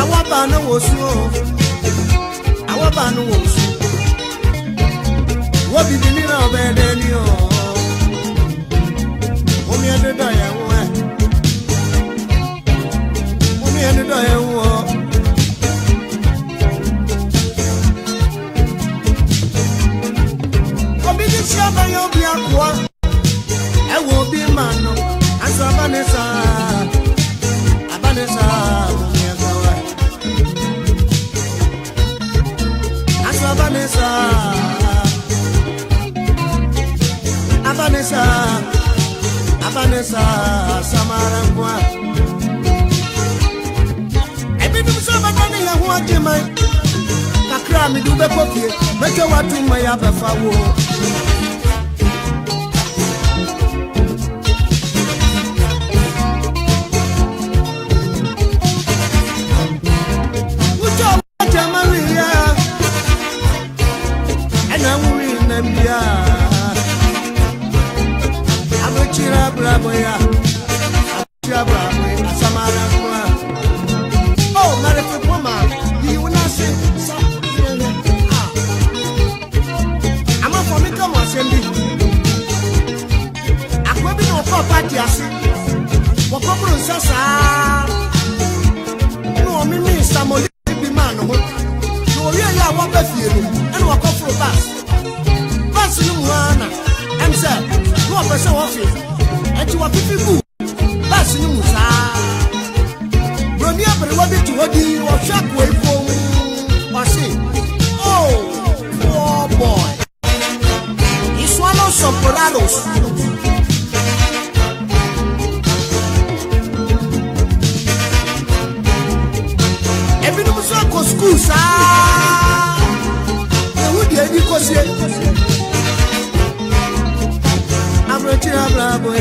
Awabano was so. Awabano was. What did you know about Daniel? Only under Diane. Only under Diane. Shaba yo bi akwa e wo bi mano aso abanesa mi agawa aso abanesa samara kwa e bi dum so badane ya ho agema kakra mi du be kopie mecho watu ma ya befa wo Bravo ya, bravo, Samara. Oh, Marifu Poma, you will not say something. I'm a formica Mosendi. I'm going to go party. What couple of Sassa? No, me, Samuel, be man. No, really, I want to feel and walk off for a bus. Bus in one, and said, go up as office. And you are people, that's in Musa. Brony up and what did you or shockway from or say, oh, poor boy. He swallows some porados. Every no so school, sir. Who did you cause it? I'm reaching a bravo.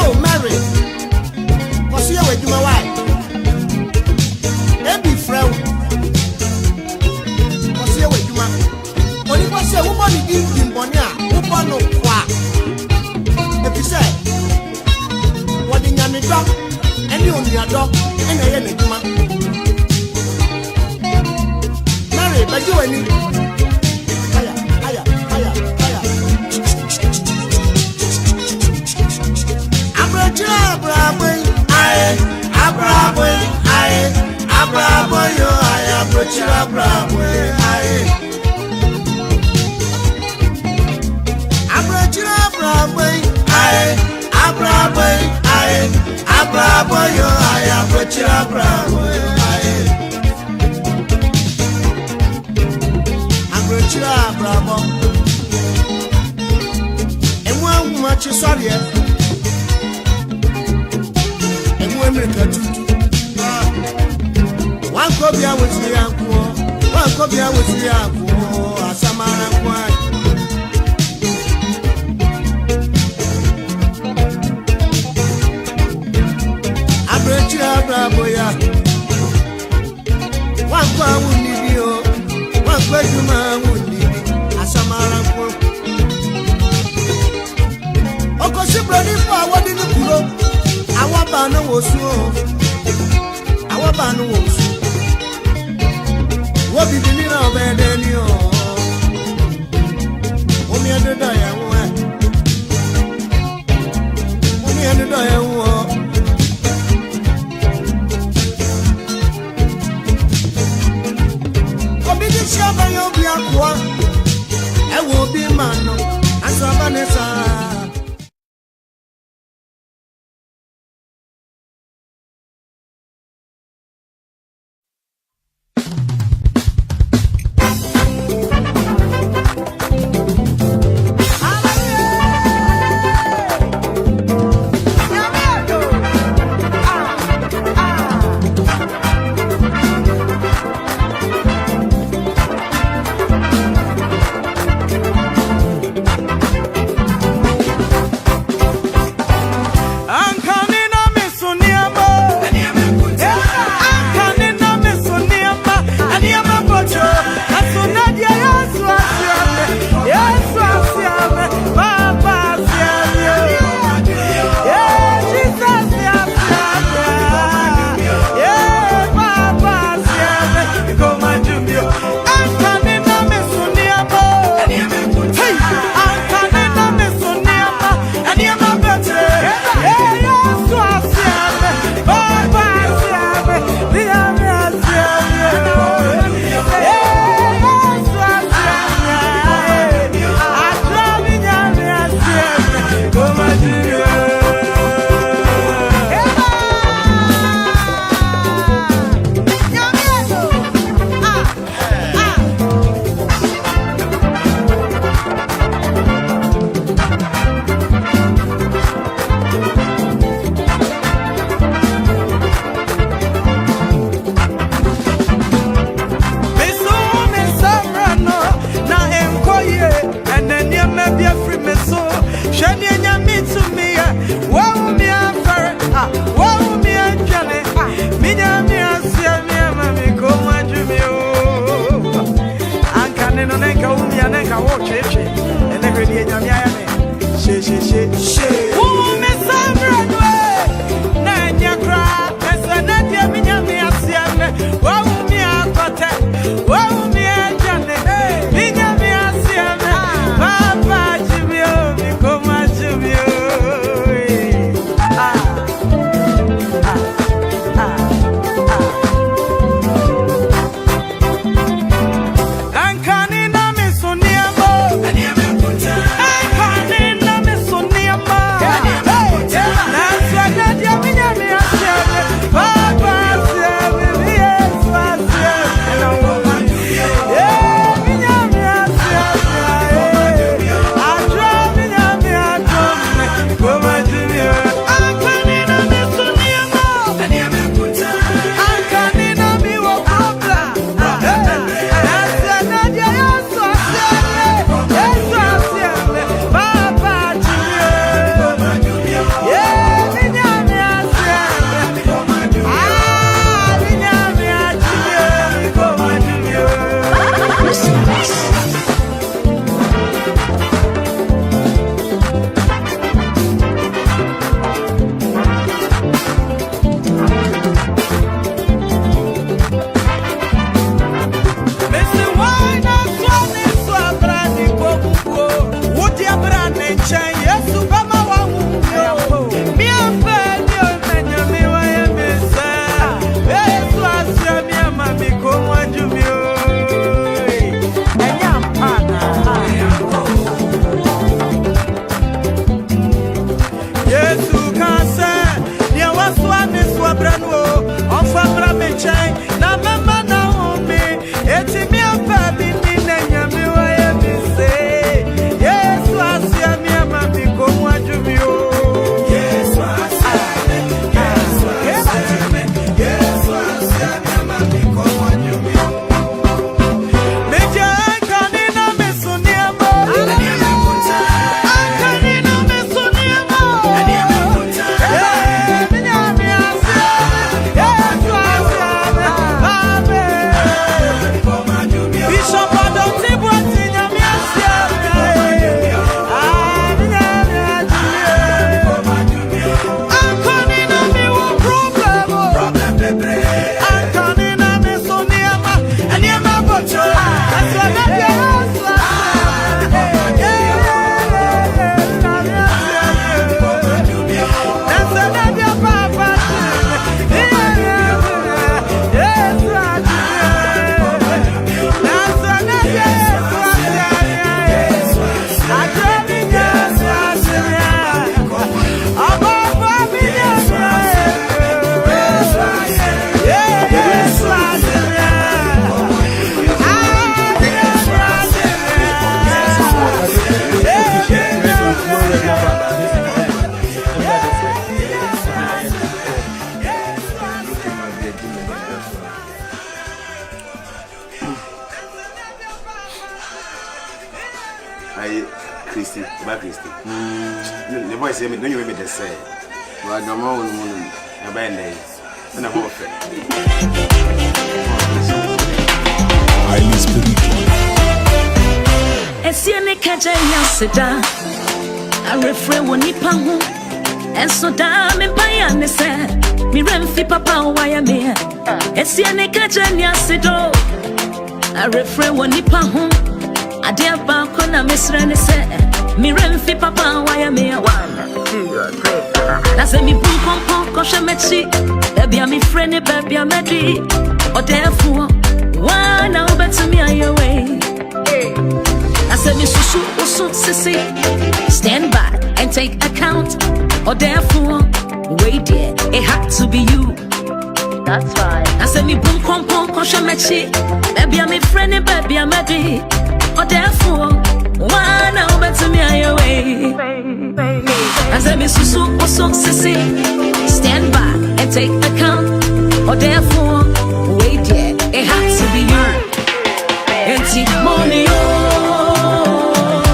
Oh, Mary, what's your way to my wife? Every friend, what's your way to my only one say, woman, you give him Bonia, woman, no quack. If you say, what in your dog, and you on your dog, ɛna ɛyɛ n'adwuma Mary bɛgye w'ani aya aya aya aya abrɛkyerɛ abrabɔi aye abrabɔi aye abrabɔi yo aye abrɛkyerɛ abrabɔi aye abrɛkyerɛ abrabɔi aye abrabɔi aye abrabɔi yo aye abrɛkyerɛ abrabɔi aye abrɛkyerɛ abrabɔ emu ahuma kye sɔreɛ emu emirika tutu wankobia wotiri anko wankobia wotiri anko asamara kwa abrɛkyerɛ abrabɔ ya wankwa wuni bi o wankwa duma wuni bi asamara kwa okosi broni fa wodi ni kuro awaba no wosu o awaba no wosu wo bi ni na obede ni o omi adodo ya wo omi adodo ya wo obi di shaba yo bi akwa e wo bi mano asaba ne sa Christy. The voice say me no you me the say. Wa gama won mo no. Na ba ndai. Na ho fe. Highly spiritual. Esiene kaja yaseda. I refrain woni pa ho. Enso da me pa ya ne se. Mi remfi papa wa ya me. Esiene kaja yaseda. I refrain woni pa ho. Ade aba kona mesre ne se. Mi remfi papa wa ya me wa. Na se mi bun kompon ko shemechi. Baby I'm friend baby I'm ready. O therefore wanna over to me on your way. I said me susu sissy. Stand by and take account. Or therefore wait there, it had to be you. That's right. I said me boom kompon ko shemechi. Baby I'm friend baby I'm ready. Or therefore wanna over to me on your way. I said me susu sissy. Stand by and take account. Or therefore wait there, it had to be you. Empty money,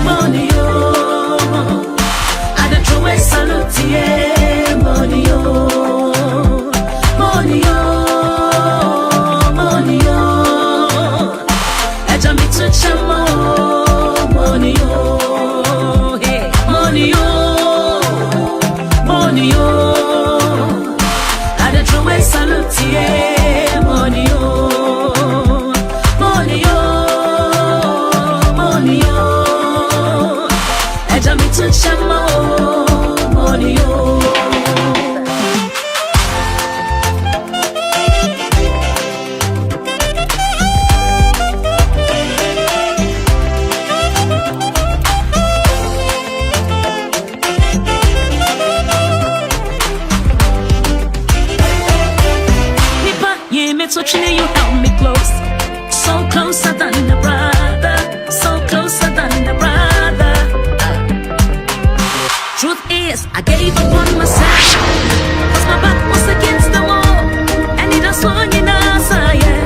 money, I don't throw a salute, yeah, money, money, money, I jump into chamo, money, hey, money, money, I don't throw a salute, yeah, money, money, money, I jump into chamo, money, so you held me close, so closer than a brother, so closer than a brother. Truth is, I gave up on myself, 'cause my back was against the wall, and it was long enough, yeah.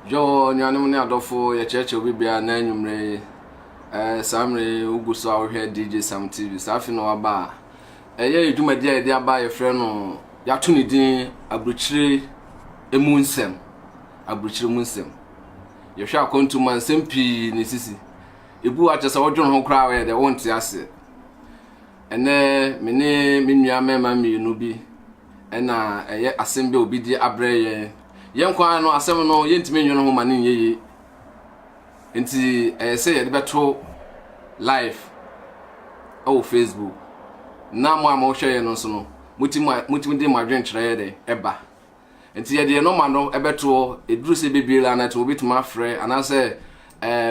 Yo nyanum ne adofo ye cheche obi bia na anwumre samre uguso awhwe DJ Sam TV safi no aba eye edwumadi a de aba ye frɛ no yato ne din abruchire emunsem abruchire munsem ye hwa akontu mansem pi ne sisi ebu achesa wodwon ho kra we de wonte ase ene me nua mema mienu bi ena eye asembe obi di abreye yenkwa no asem no yentime nwono ho mane yeye enti say ye beto live o Facebook na mo hwe no so no mutim de madwen kyerɛ de eba enti ye de no ma no ebeto eduru se bebiela na to obituma frɛ anase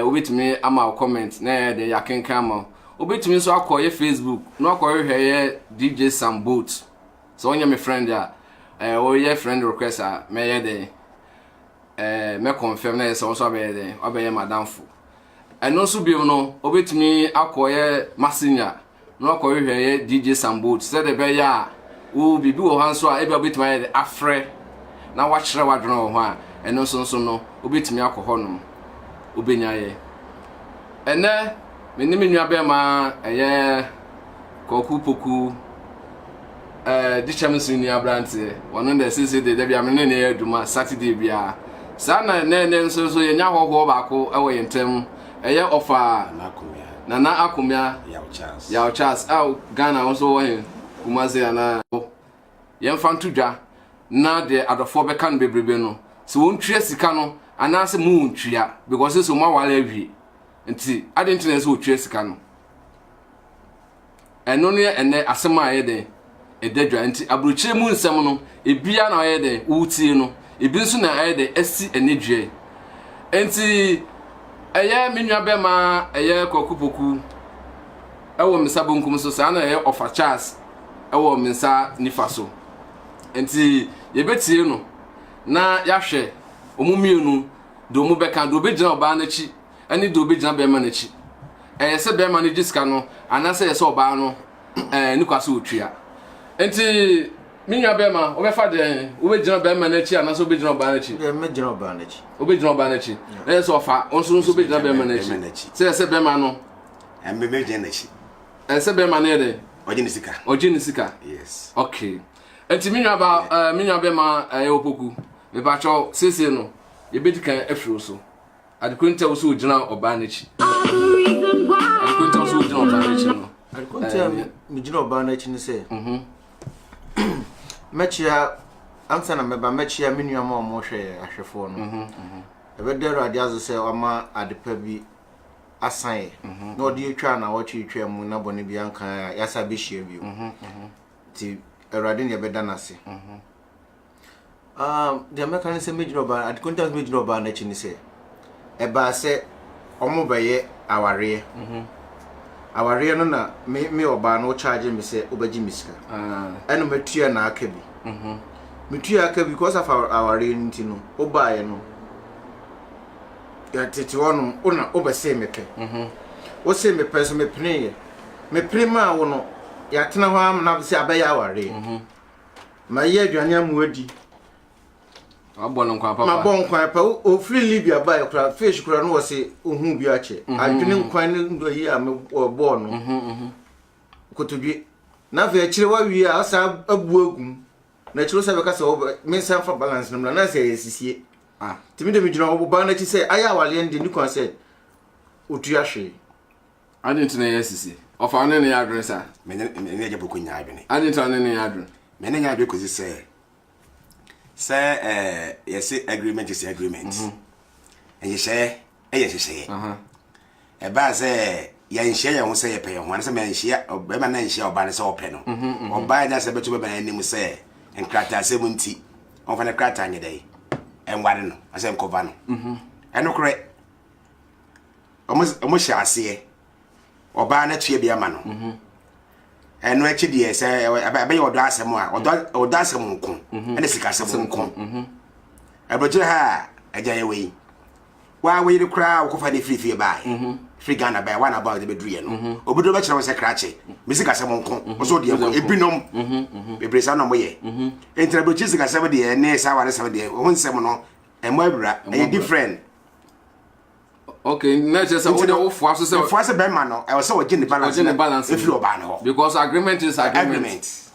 obitumi ama comment na de yakenka ma obitumi so akɔye Facebook no akɔye hweye DJ Sam Boat so onye me friend ya o ye friend request a me ye de me confirm na so so be de obeye madamfo eno so bi no obetumi akoye masinya no akoye hweye DJ Sam Boat se de be ya o bibi wo hanso a e be obetumi ye de afre na wa kyerɛ wadwono ho a eno so no obetumi akɔhɔ no obenya ye ene me ni menua be ma eye koku poku dichamsu ni abrante wono de sisi de bia me ne ne aduma Saturday bia sana ne nso so yenya hoho baako ewo yentem eye ofa na akumya yaw chance au Ghana also wo kumaze ana yemfa ntudwa na de adofo be kan bebrebe no so wontwia sika no anase mu wontwia because so ma wala awie nti adentine so wotwia sika no eno ne ene asema ayede edadwa nti abruchire mu nsem no ebia na ayede wutie no ebi nso na ayede asi enedwe nti eye menua be ma eye kokupoku ewo misa bonkum so sa na eye ofa Charles ewo minsa nifa so enti yebetie no na yahwe omumienu do mu beka do be gina oba na chi ani do be gina be ma na chi se be ma na jiska no anase ye se oba no ni kwase otwia enti minya be ma obefa de obe gina be ma na chi anase obe gina oba na chi me gina oba na chi obe gina oba na chi se ofa onso obe gina be ma na chi se be ma no me gina na chi se be ma na de Ojini sika. Yes. Okay. Enti minya be ma opoku. Me ba cho sese no. Ye bedi kan afiro so. Adekunta wo so ogina oba na chi. Adekunta wo so ogina oba na chi no. Adekunta me gina oba na chi ni se. Mechia amsa na meba mechia menua ma omo hwe ahwefo no. Ebedero ade azo se oma adepa bi asan no de etwa na wachi etwa mu na bone bi anka ya sabe hie bi ti erade ne beda na se de meka se mejiro ba at contact mejiro ba na chi ni se e ba se omo baye aware aware no na me oba no charge me se obaji misika eno metua na aka bi metua aka because of aware ntino obaye no ya tete wono ona obese meke wo se me peso me pene me prima wo no ya tena ho am na se abaya aware ma ye aduane amuadi abon nkwa papa ma bon nkwa pa o free libya ba ya kura fish kura no wo se ohun bi ache adwene nkwa ne ndo yi a me bo no kotodwe na fe akire wa wi a asa abu agum na chiro se be ka se me san fa balance no na se yesisie timi de mi jina oba na chi se aya wale ndi ni kon se otua hwe adint na yesisi ofa ne ne yadre sa me ne je boku nya adwene adint na ne yadre me ne nya adwe ko se yes agreement is agreement and you say e ba se ya nhia ya ho se ye pe ho an se me nhia be ma na nhia oba ne se ope no oba ja se betu be na nim se enkrata se munti on fa na krata anye dai enware no ase nkova no enokre omo hia ase oba na tue bia ma no eno echi de se abaye odo asem a odo asem nko ene sika asem nko aboje ha ajaye we wa we de kra wokofa ne free bai free Ghana bai one about the bedru ye no obodo ba kire wo se krache me sika asem nko oso de ebinom bebresa no mo ye entra bochi sika asem de ne sa ware asem de ho nsem no emo abura e different. Okay, let's just say for be man no I was so gin the balance if you ban ho because agreement is agreement.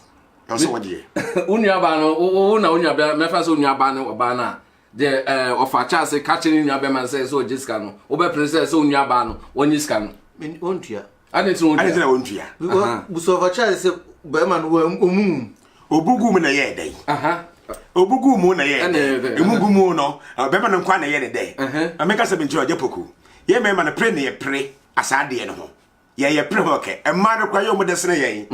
Also what ye unya ba no na unya ba me fa so unya ba no oba na de offer chance catching unya be man say so jiska no obe princess so unya ba no woni ska no ontua ade na ontua bu so offer chance say be man omu obugu mu na ye dai obugu mu na ye emugu mu no be man nkwa na ye dai ameka se binti oje poku ye me man pre na ye pre asade no ho ye pre ho ke e ma kwa ye mu de sene ye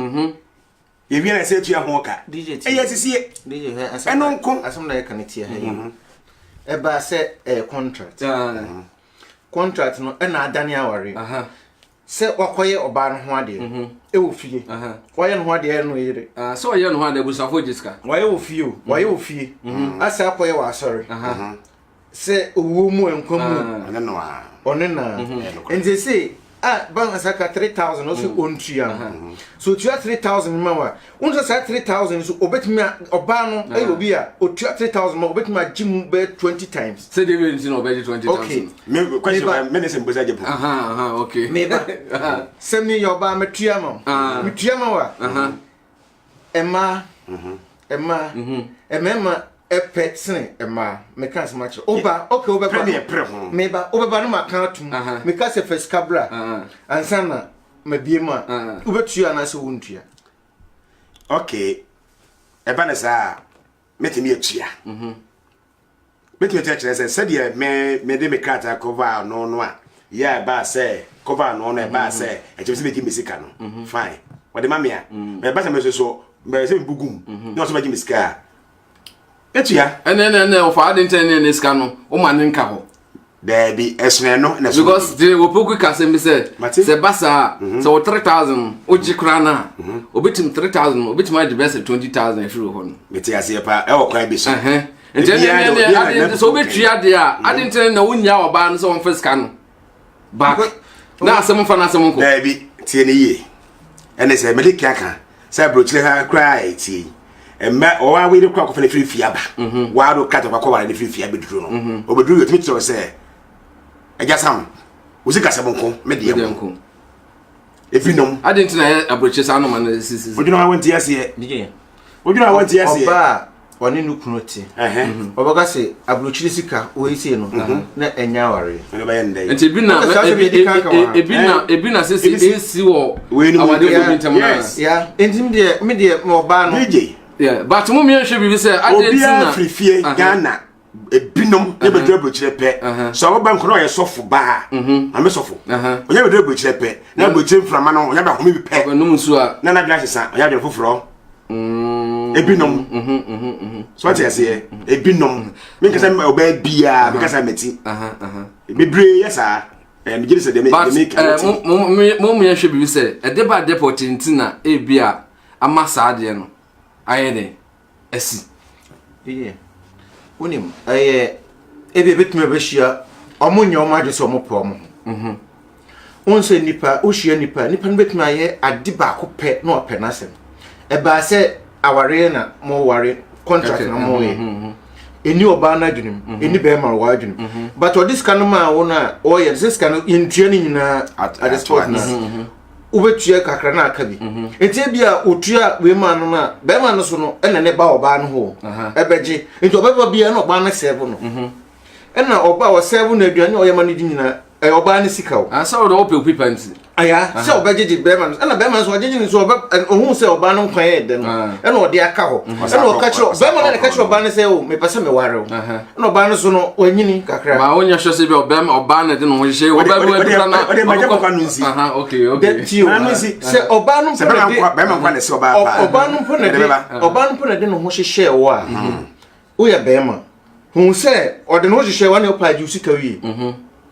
ye bi na se tua ho ka DJ sisie DJ eno nko asem na ye kan tie ha e ba se contract contract no e na adane aware se wakoye oba no ho ade e wo fie waye no ho ade no yire so ye no ho ade busafo jiska waye wo fie asa akoye wa asori se owo mu enkwam one na nze se ban asaka 3000 no so ontua so tua 3000 mawa unza sa 3000 so obetimi oba no e obi a otua 3000 ma obetimi agim be 20 times say dey be no be 20,000 okay me question me ne se mboza jepo okay me ba semi your ba metua ma wa emma epetsene ema me kan se match oba okay oba me ba oba ba no maka atum me ka se first cabra ansana me biema obetua na se wontua okay eba na sa metimi atua metimi atua se de me de me kata cover no a ya ba se cover no ba se e chebe se be misika no fine what the mamia me ba se me so me se bugum no so be misika etia ene ofa adinten ne ska no o ma ne nka ho Baby, esneno na because the opoku ka say me say basa so 3000 oji krana obitim 3000 obitim ade best 20000 efiri ho no meti ase pa e wo kwan bi so ade so betua de a ade nten na wonya oba no so on first can back na asem fa na asem ko baby tie ne ye ene say medika kan say brochire ha cry tie emma o wa we de kwa ko fa ne free aba wa do kata kwa wa ne free aba duro no obeduru yotimi tro say Ejasam, uzika sabonko, mediyanko. Ebinom. I didn't know abroche sanu man sisi. Ojuna wa wenti ase. DJ. Ojuna wa wenti ase. Oba oni nukunoti. Oba se abroche sika o ese no na enya ware. Ene ba yende. Enti ebina sisi esi wo awade go bintam na. Yeah, enti me de oba no. DJ. Yeah, but mu mi ehwe bibi se Adentina. Obi frifie Ghana. Ebinom e be dra brochire pe so wo bank no ye sofo ba ame sofo onya be dra brochire pe na brochire mframa no onya ba homi bi pe no nsu a na glass sa onya de foforo ebinom so what you say ebinom me kasa oba bia me kasa meti bebre yesa me gire se de me make mu ye hwe bi se e de ba deport ntina e bia ama saade no ayede esi yeah. Unim ebe betime behia omonye omaje so mopo omo onse nipa ohia nipa no betime aye ade ba ko pe na ope na sem e ba se aware na mo ware contract na mo ye eni oba na adwunim eni be ma wa adwunim but this kind of man wona o ye this kind of intua ni nyina at the spot na ubetua kakra na aka bi etie bia otua we ma no na be ma no so no ene ne ba oba no ho ebeje enti oba bia na oba na serve no ena oba wo serve na aduane o ye ma no di nyina oba na sika o asa o do ope pipa nti aya se obeje be ma no ena be ma so ojeje ni so oba ohun se oba no kwan ye de no ena odi aka ho ena o ka chiro be ma na ka chiro oba na se o me pese me ware o ena oba no so no wanyini kakra ma onya hwe se be oba na de no ho hye oba bu eduka na okay se oba no se be ma kwa na se oba pa oba no po na de no ho hye wo a o ya be ma hu se ode no ho hye wa na opa juice ka wi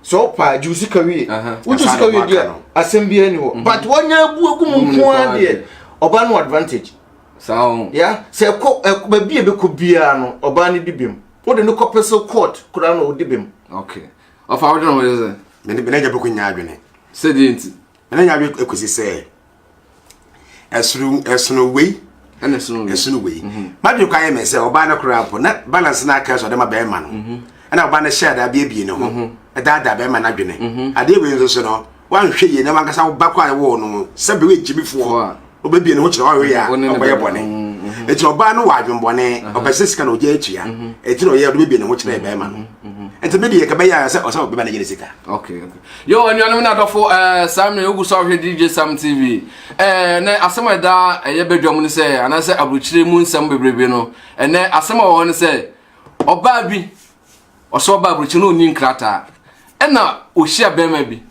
so pa juice ka wi juice ka wi dia assembly ani ho but wonya bu egu mu nko ade oba no advantage sao yeah se ko ba bia be ko bia no oba ne dibim wo de no kopese court kura no dibim okay of our no is me na jabe ko nya adwene se di nti me na nya be ekosi se esunu wei ana esunu wei ma bi kwa ye me se oba na kura po na balance na aka so de ma be ma no ana oba na share da bia ne ho da be ma na adwene ade we nso so no wan hwe ye na man kasa ba kwa wo no se be we jimifo obebie ne ho kire wa we ya oboye bone eti oba no wa adwembone obese sika na oje atua eti no ye obebie ne ho kire be ma no enti me de ka be ya se osa obeba na gene sika okay yo anyanu na dofo Samuel Uguso hwe DJ Sam TV na asema da ye bedwam ne se anase abruchire mu nsam bebrebe no ene asema wo ne se oba bi oso oba abruchire no ni nkrata ena ohia bema bi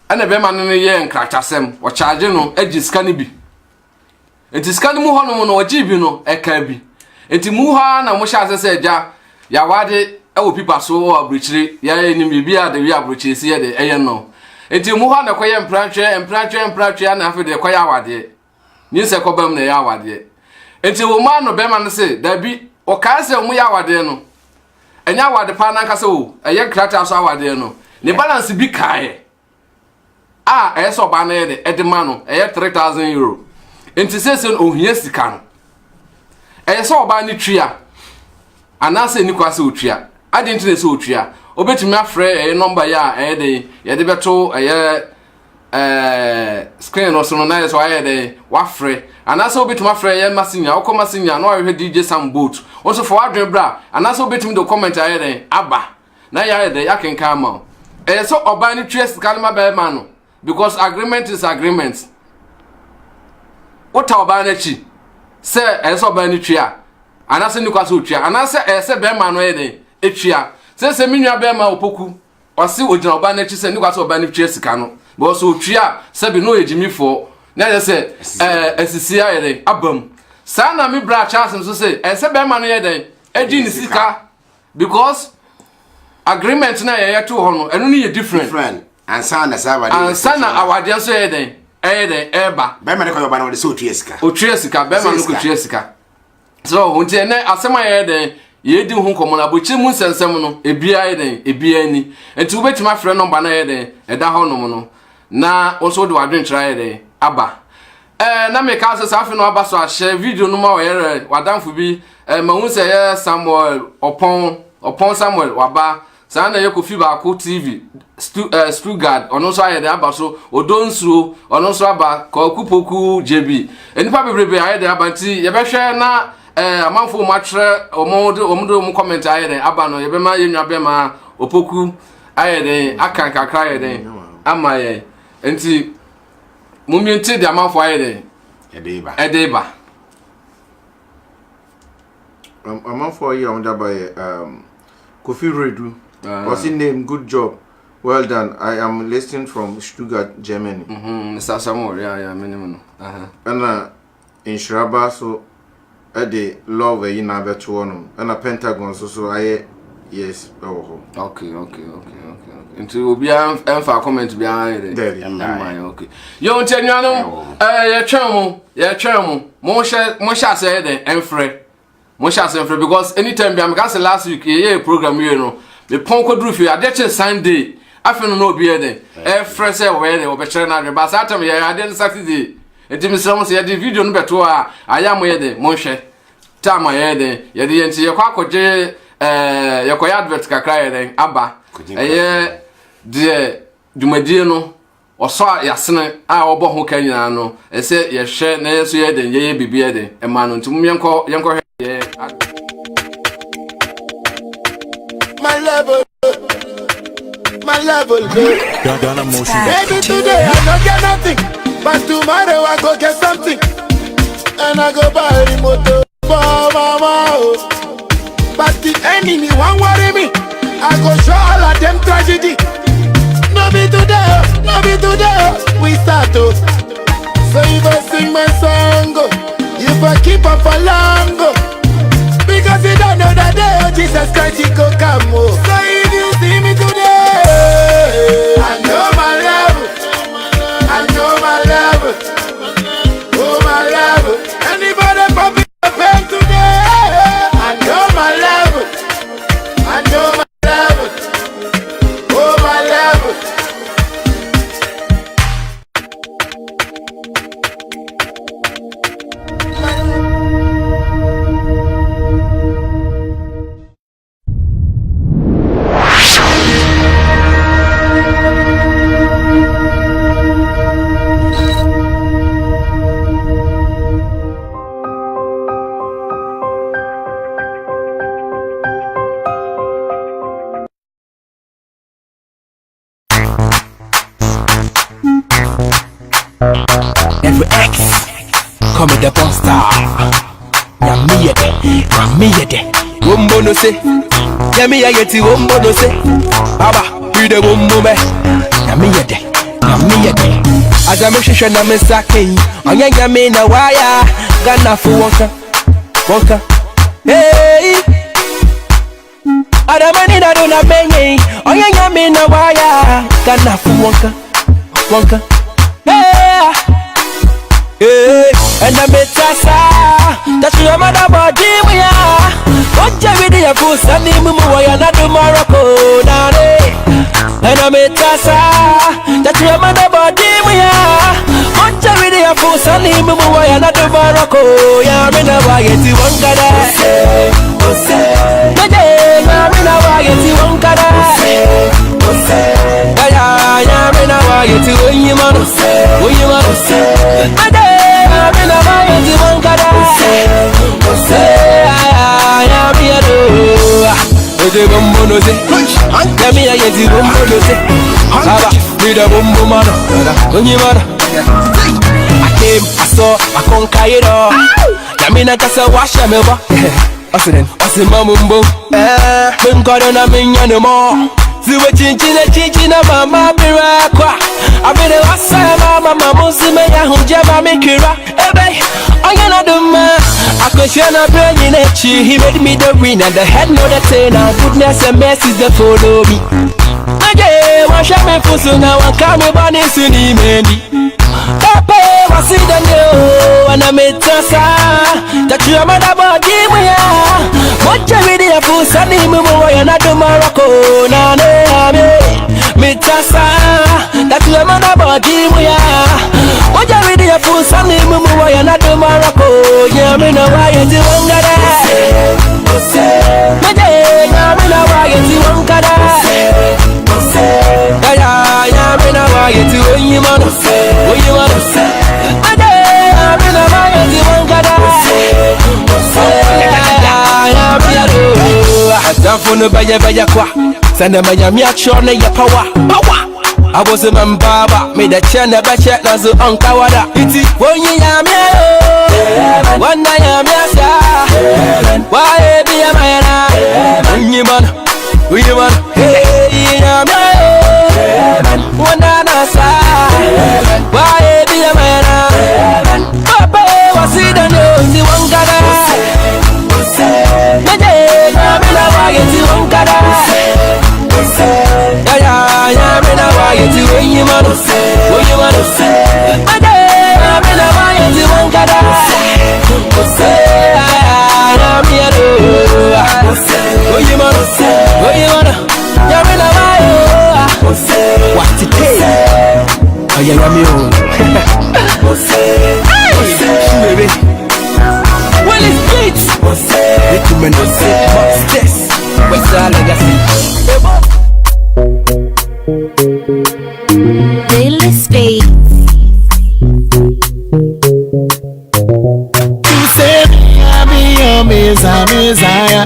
ena bema no ye nkrata sem o charge no agi scan bi enti scan mu ho no ogi bi no eka bi enti mu ha na mo sha se ja ya wade ewo pipa so o abruchire ya ni bibia de wi abruchire si ye de eye no enti mu ha na koye empranche na afi de koye awade ni se ko bam na ya awade enti wo ma no bema no se da bi o ka se mu ya awade no enya awade pa na nkase o eye krata so awade no ne balance bi kae so ba na ye de edema no eye 3000 euro enti se ohia sika no so ba ni twia anase ni kwase otwia ade ntine se otwia obetumi afre number ya de ye de beto screen no so no na so aye de wafre anase obetumi afre ye masinya wo komasinya no ahwe DJ Sam boat also for adwen bra anase obetumi do comment aye de aba na ya de yakenka ma so oba ni twia sika ma be ma no because agreement is agreement what oba na chi se so oba ni twia anase ni kwase otwia anase se be ma no ye de etwia se minua be ma opoku osi ogina oba na chi se ni kwase oba ni twia sika no bo so otwia se bi no ejimifo na ye se asisi ayede abam sa na mi bra chance so se be ma no ye de eji ni sika because agreement na ye to ho no eno ne ye different ansa na sawa ansa na awade nso ye den eba be ma ne ko yoba na de so otuesika be ma no ko tuesika so unti ne asema ye den ye di hu komo na bochi mu nsensem no ebia ye den ebia ni enti wo betima frɛ number na ye den eda ho no no na also de wadwen try ye den aba na me ka so afi no aba so a share video no ma we wadamfo bi ma hu se ye Samuel opon Samuel waba sa na ye Kofi Baako TV Stuttgart ono so aye de aba so odonsuro ono so aba ko kupoku JB enipa bebrebe aye de aba nti ye behwe na amanfo mo atwere omo comment aye de aba no ye be ma ye nwa be ma opoku aye de akan kakra aye de ama ye nti mumienti de amanfo aye de edeba amanfo aye on daba ye Kofi Redu what's his name? Good job. Well done. I am listening from Stuttgart, Germany. Mr. Samuel, yeah, minimum. And in Shraba, so at the love in Abertuanum, and a Pentagon, so I yes. Okay. Into will be a comment behind it. Okay. You don't tell you, your channel, Mosha said, and Fred. Mosha said, because anytime I'm last week, program, you know. The Ponko drew for a Sunday. I feel no beer then. Fresh away, they will be trying to pass out of me. I didn't Saturday. And Timmy Someone said, the video number 2. I am where the Moshe. Time my head, ye didn't see your quack J. Your adverts cry then. Abba. Dear Dumedino or saw Yasna. I obo who can you know. I said, yes, share next year, then ye be bearded. A man to me, uncle, my level, baby. Baby, today I don't get nothing, but tomorrow I go get something, and I go buy a motor for mama. But the enemy won't worry me. I go show all of them tragedy. No be today, we start to. So if I sing my song, if I keep up for long, because you don't know that day, oh Jesus Christ, he go come. So if you see me today, I know my level. Oh my level. Anybody popping up pen today, I know my level. Oh my level. Every X, come the poster. Yamiyede. Wombo no say. Yamiyede wombo no say. Baba, we the wombo me. Yamiyede. As I'm sure na me sake. Onya yami na waya. Gana fu wonka. Hey. Adamani na do na menye. Onya yami na waya. Gana fu wonka. Hey, and I met Tassa. That's your mother body, we are. What Jerry, a fool, Sunday, Mumu, and I do Morocco, Nane. And I met Tassa. That's your mother body, we are. What Jerry, a fool, Sunday, Mumu, and I do Morocco. Yeah, I'm in a way to one gada. I'm in a way to one gada. I'm in a way to win you, man. I came, I saw, I conquered it all. Yamina kasa washa meba. Ose mamumbo. Bengado na minya no more. Ziwe chinchina mama birakwa. Abene wasa mama musi me ya hujeba mikira. baby, I'm gonna do my. I could share a brain in a tree. He made me the winner, the head know the tail. Now goodness and mercy they follow me. Again, one shot me for so now I come me bunny soon Mendy. Papa, I see the new and I made Tessa. That you are my body, we are. What you really have for Sunny Momo and I do Morocco. Me Tessa. That you are my body, we are. What you really have for Sunny Momo and I do Morocco. Yeah, me know why you do one got me know why you do one got yeah, me know why you do when you wanna say. I me know why you do one got don't for no baya kwa. Send them a me action your power. I was a man baba, made a chain never check as a unkawada. It's when you am here. One night I'm here. Why be a man? When you man, hey, I'm here. One night I'm why be a man? Papa was it the news? The one got why you one got yeah, me know why you do when you wanna say. I me know why you do one got when you wanna, yeah, me know why you what it is. Oh yeah, me baby. Well, it's beats. Recommend this. What's the legacy? Daily Space. You say me your Messiah.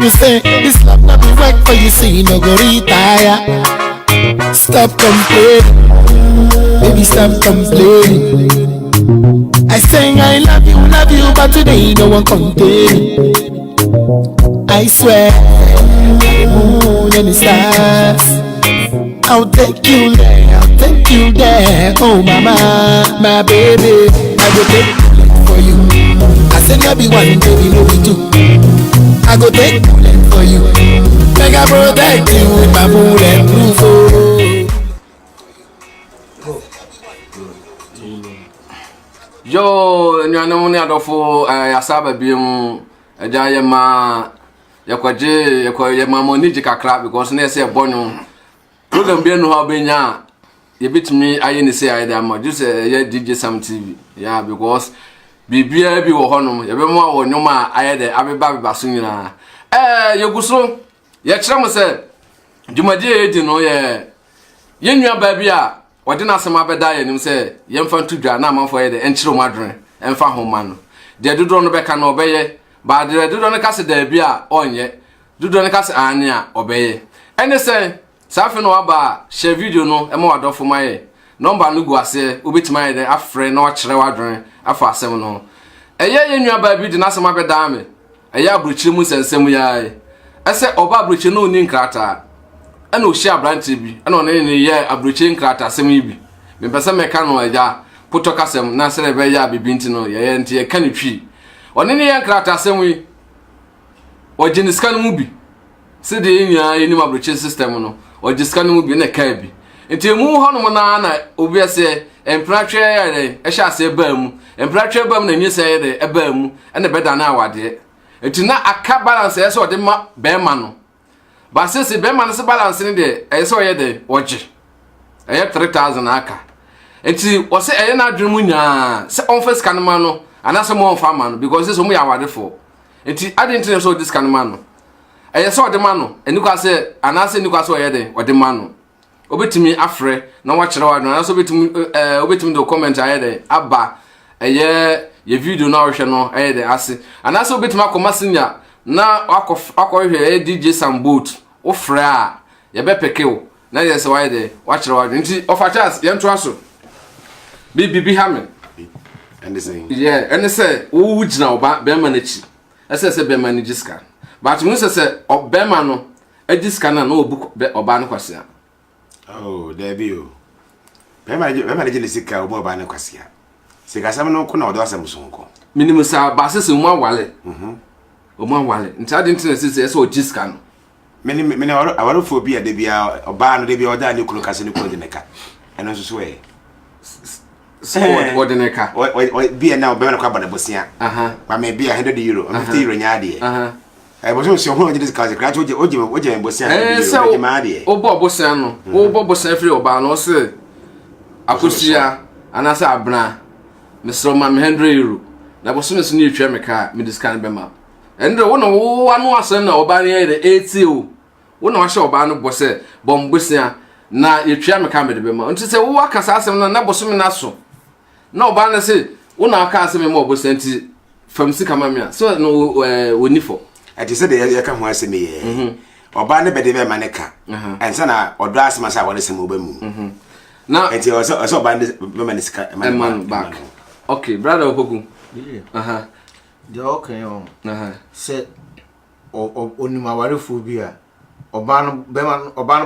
You say this love not be work for you, so you no go retire. Stop complaining, baby, stop complaining. I say I love you, but today no one contain. I swear, the moon and the stars, I'll take you there, oh mama, my baby, I go take bullet for you. I said no be one, baby, no be two. I go take bullet for you. Make I protect you with my bulletproof. Yo, nyanamu ni adofo yasaba biemu eja yema yema moniji kakra because na say bonyo program bi no ha benya ye bitumi aye ni say aye am just ye DJ Sam TV yeah because bibia bi wo honom ye be mo wo nyoma aye de abeba so nyina ye guso ye kire mo say dwumadie edi no ye nwa ba bi a wode na asem abeda ye nim say ye mfa ntudwa na amanfo ye de enchire mo adwene emfa homa no de dodo no beka na obeye ba de dodo no kase da bi a onye dodo no kase anye a obeye ene say safi no aba share video no ema wadofo maye number no gu ase obetima ye de afre na okire wadwene afa asem no ye nwa ba bi de na asem abeda me abruchire mu sensem ya ese oba abruchire no ni nkrata ana oshi abrante bi ana one ne ye abruchire nkrata asem bi me pese meka no eja potokasem na sere be ya bibinti no ye nti ye kanetwi one ne ye nkrata asem wi ojini scan mu bi se de nya ye ni abruchire system no ojini scan mu bi na ka bi nti mu ho no na obi ese empratwe ya de e sha ase ba mu empratwe ba mu na nyi se ye de e ba mu ene beda na awade nti na aka balance ese ode ma be ma no ba se be ma no se balance ni de ese oye de oje eye 3000 aka nti wo se eye na adwene mu nya se on first kan ma no anase mo on fa ma no because se so mu ya awade fo nti ade nti so this kan ma no eye se ode ma no eni kwa se anase ni kwa se oye de ode ma no obetimi afre na wa kire wa no anase obetimi do comment aye de aba eye ye video na ohwe no eye de ase anase obetimi akoma sinya na akohwe DJ Sam boot ofre a ye be pekew na ye se wa de wa kire wa nti ofa chance ye nto aso bibi ha me and say yeah and say wo gina oba be ma na chi ese be ma ni jiska but mu se obema no ajiska na obu oba no kwase oh there be o be ma ni sika oba ba no kwase sika sam no ko na odo asem sonko minimum sa ba sese mu awale o mu awale ntade ntene sese so ogiska no meni awaro fo bi ade bia oba no de bia oda ne kunu kase ne ko de neka eno so so e so what de neka bia na oba na kwa bana bosia ba me bia 100 euro 50 euro nyaade bo so ho de kase kra oje bosia de maade o bo bosia no o bo bosia free oba no se akosia anasa abna mesro ma 100 euro na bo so ne etwa me ka me discount be ma ende wo no wo anu asen na oba ne de 80 o wo na wahye oba no bo se bom bosia na etwa me ka me de be ma nti se wo akasa asem na bo so me na so na oba na se wo na aka asem me mo bosia nti fam sika ma me so no woni fo ati se de ya ka ho asem ye oba ne be de be ma ne ka ensa na odo asem asa wo sem oba mu na enti so oba ne be ma ne sika man back okay brother opoku de okay on se onima warefo bi a oba no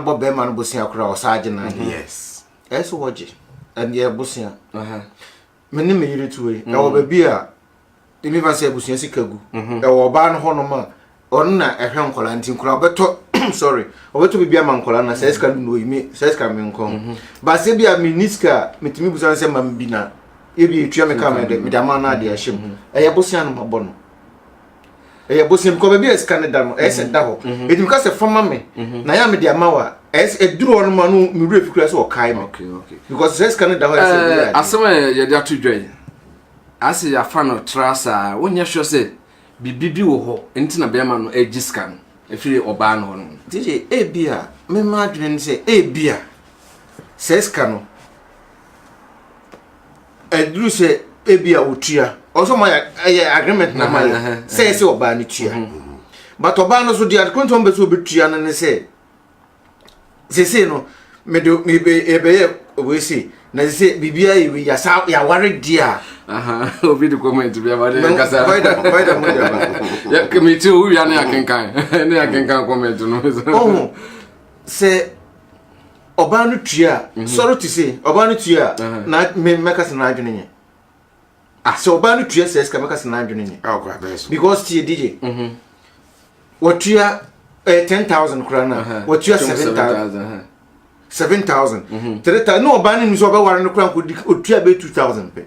bo be ma no bosia kura o saje na yes eso woje and ye bosia meni me yire tuwe e wo ba bi a emi va se bosia sikagu e wo oba no ho no ma on na ehwe nkola ntin kura obeto sorry obeto bi bia ma nkola na se ska no yimi se ska me nkon ba se bia miniska mitimi busan se ma mbina ebi etwa me ka me de medama na de ahyem eye bosia no mabo no eye bosia ko be eska ne da no ese da ho edim ka se fama me na ya me de amawa ese eduru no ma no me wura fikura se o kai me okay because eska ne da ho ese asema ye de atudwen ase ya fa no trasa wonya hwo se bibibi wo ho enti na be ma no egiska no efiri oba no no DJ ebia me ma adwene se ebia seska no edru se ebia otua also my agreement na my say oba ni tua but oba no so dia konton be so betua na ne say no me be ebe we see na say bibia yi ya ware dia obi de comment bi abade kasa faida mo ya committee o ya na akenkan comment no oh say oba no tua sorry to say oba no tua na me mekasa na adwene nye so oba no tua say ska mekasa na adwene nye because tie DJ what tua 10,000 krana what tua 7,000 7,000 no oba ni so oba ware no kran ko tua be 2,000 pe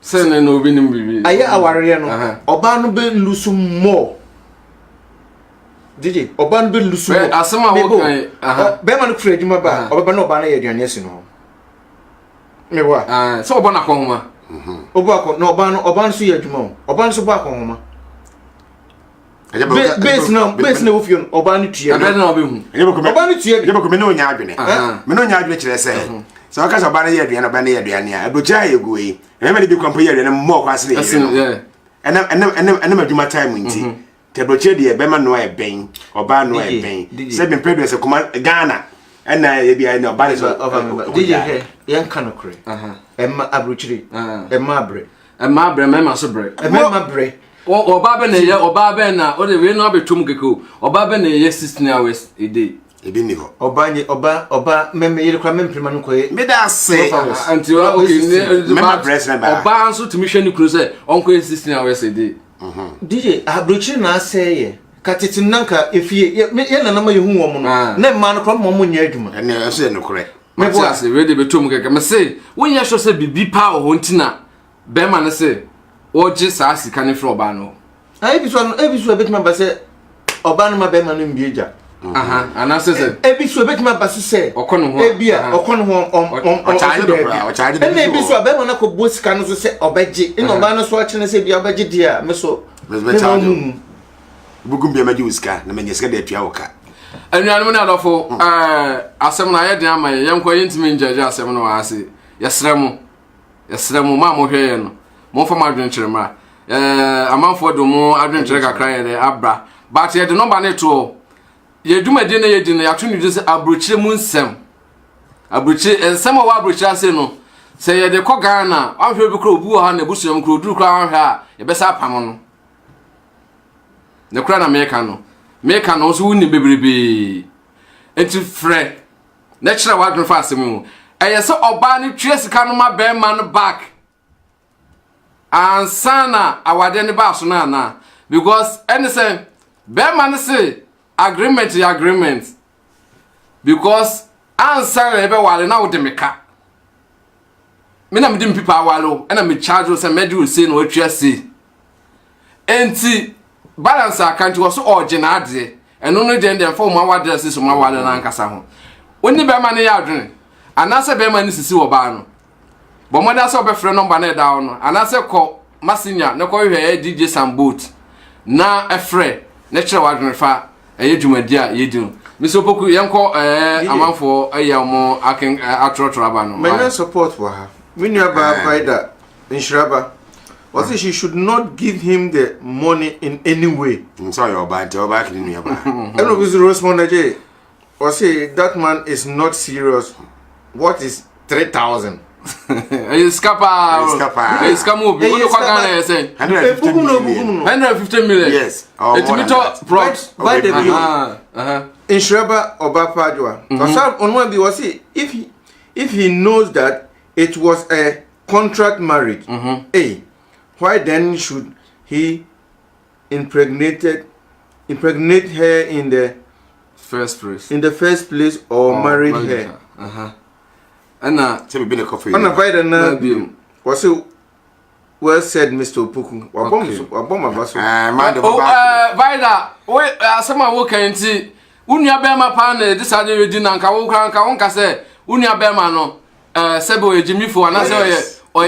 say no obi nim bibi aya aware no oba no be lose more DJ oba no be lose more asema wo kan be man kura edwuma ba oba no oba na ye aduane asi no me wa so oba na ko homa oba ko no oba no so ye adwuma oba no so ba ko homa base na wo fion oba no tua abe na obi hu oba no tua je bako me no nya adwene me no nya adwene kire se so aka so ba na ye aduane oba na ye aduane a adoja ye guyi me me de kwampo ye aduane mo kwa ase ye ena madwuma time nti tebroche de be ma no e ben oba no e ben se be pedo se kuma Ghana ena ye bia na oba so DJ he yan kanokre emma abrochiri emma abre mema so bre emma bre oba be na ye oba be na o de we no abetum keko oba be na ye 16 hours a day ebi ni ho oba meme yire kwa memprima no koye me da se until okay mema breast na ba oba nso tumi hwe ni kuro se onko 16 hours a day DJ abrochiri na aseye katete nanka efie ye na ma yehu wo mo no na ma no kwa mo nya adwuma ene so ye no kore me bo ase we de betum keke me se wonya hwe se bibi pa ho ntina be ma ne se oje sa sika ne fro oba no ebiso betima ba se oba no ma be ma no mbieja ana se ebiso betima ba se okono ho ebia okono ho o charge ene ebiso be ma na ko bo sika no so se obeje ina oba no so a chene se bia obeje dia me so bugum bia maji uska na menyeska de atua woka anuanu na adofo asem na ye den amaye yenko yentimi njaje asem no ase yesremu ma mo hweye no mo fa madwen kyerema amanfo do mo adwen kyere kakra ye de abra but ye de number ne to ye dwumade na ye di na ya to nudi se abrochire mu nsem abrochire ensem wa abrochire ase no se ye de ko Ghana ahwe bi kro obu ha na busuam kro duru kra ahwe a ye besa apam no ne kra na meka no so wuni bebrebe enti frɛ na kyerɛ wa adwen fa asem mu eye se oba ne tue sika no ma be man back ansana awade ne ba so na because anything be man say agreement because ansana be wale na wo de meka me na me dim people awalo na me charge say me do say no atwa say enti balance account was so original de eno no de for mo awade say so mo awale na nkasa ho oni be man ya adwene anase be man sisi wo ba no bo mo da so be frɛ number na da no anase kɔ masinya ne kɔ hwɛ DJ Samboot na efrɛ ne kyerɛ wadwene fa dwumadi a yedi Mr. Opoku yanko amanfo ayamo aken atrotro aba no my support for her when you by that insuraba what she should not give him the money in any way so your back in your back and obviously respond or say that man is not serious what is 3,000 Escapo because kwa Ghana say 150 million yes by the view Insuraba Obapadua because on one be was if he knows that it was a contract marriage why then should he impregnate her in the first place or marry her Anna, tell me, be a coffee. Anna, by the name, was it well said, Mr. Opoku? Vida, wait, someone will can see. Unia Bema pan, decided you didn't can't say, Unia Bema no, Sebo, Jimmy for an answer, or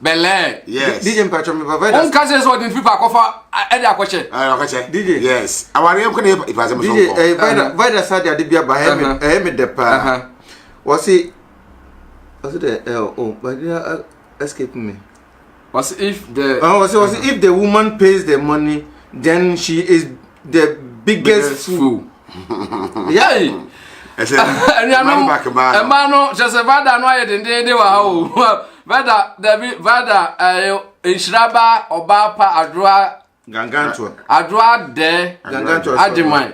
Bele. Yes, didn't patch me, but one cousin what in people offer a question. Did yes, I want to if I was a Vida Sadia Dibia by him, the pa. Was it but they are escaping me. Was if the if the woman pays the money, then she is the biggest fool. Yeah. Emano just vada no de wa vada David vada Inshiraba Obapa Adroa de Adimai.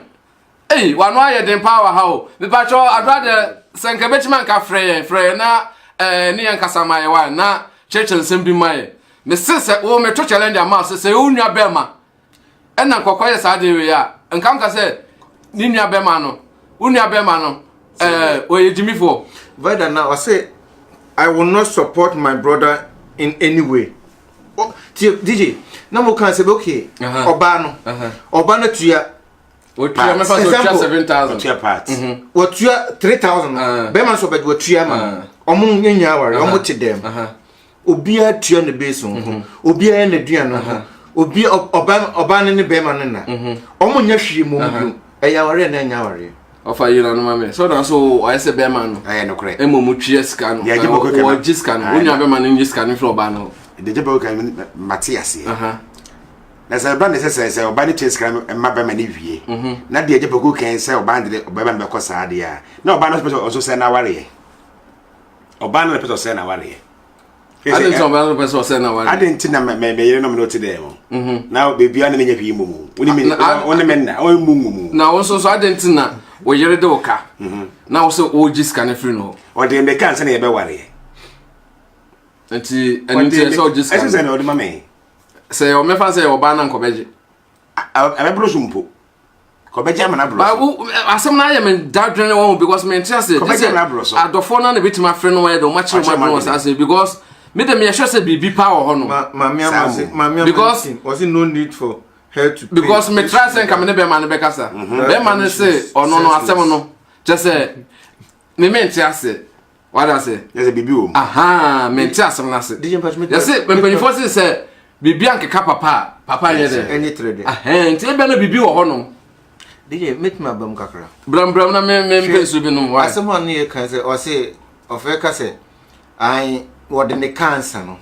Hey, one why you power how? The patrol I'd rather Sankabetman ka frey na ni ankasama ye wa na church nsem bi mai. Me sese wo me to challenge am say unua bema. E na kokoye sa de we ya. Nka nka say ni nua bema no. Unua bema no we Jimmy for. Vada now I say I will not support my brother in any way. Oh, DJ, na mo kan say okay. Oba no tuya what you me for 7,000 parts what you 3,000 be man so be what you ma omo nyanya ware omo ti dem obia tuya ne beso obia na dua no obi oba ne be man na omo nya hwie mo mu eya ware na nya ware ofa yira no mame so na so I say be man no aye no kore emo mu tue ska no o jiska no onya be man no jiska no flo ba no de jebo kan Matias na say brand say oba ne chase kram maba ma ne wie na de jebo go kan say oba ndre oba ba ko sa de ya na oba no so say na ware oba no peso say na ware I didn't know about the person na ware I didn't na me yere no me no te dem now baby an ne nya hwi mu woni me woni men na o mu na won so I didn't na we yere de oka na wo so o jiska ne free no o de me kan say na ye be ware enti enti so jiska I say na o de mame say o me fa say oba na nkobeje a be bro sumpo ko beje am na bro ba asem na ye me dadwene won because me interest ko beje na bro so adofo na betima frɛ no we do ma kire ma no say because me dem ye sure say bibi power ho no mama because was it no need for her to pay because me try say come ne be man be kasa be man say ono no asem no just say me interest what I say yes bibi o aha me interest na say yes say me for say bibi ankeka papa ye de any trade enti be na bibi wo ho no DJ make me abam kakra bram na me pesu bi no why asem on ye kan say o say of e ka say ai what the cancer no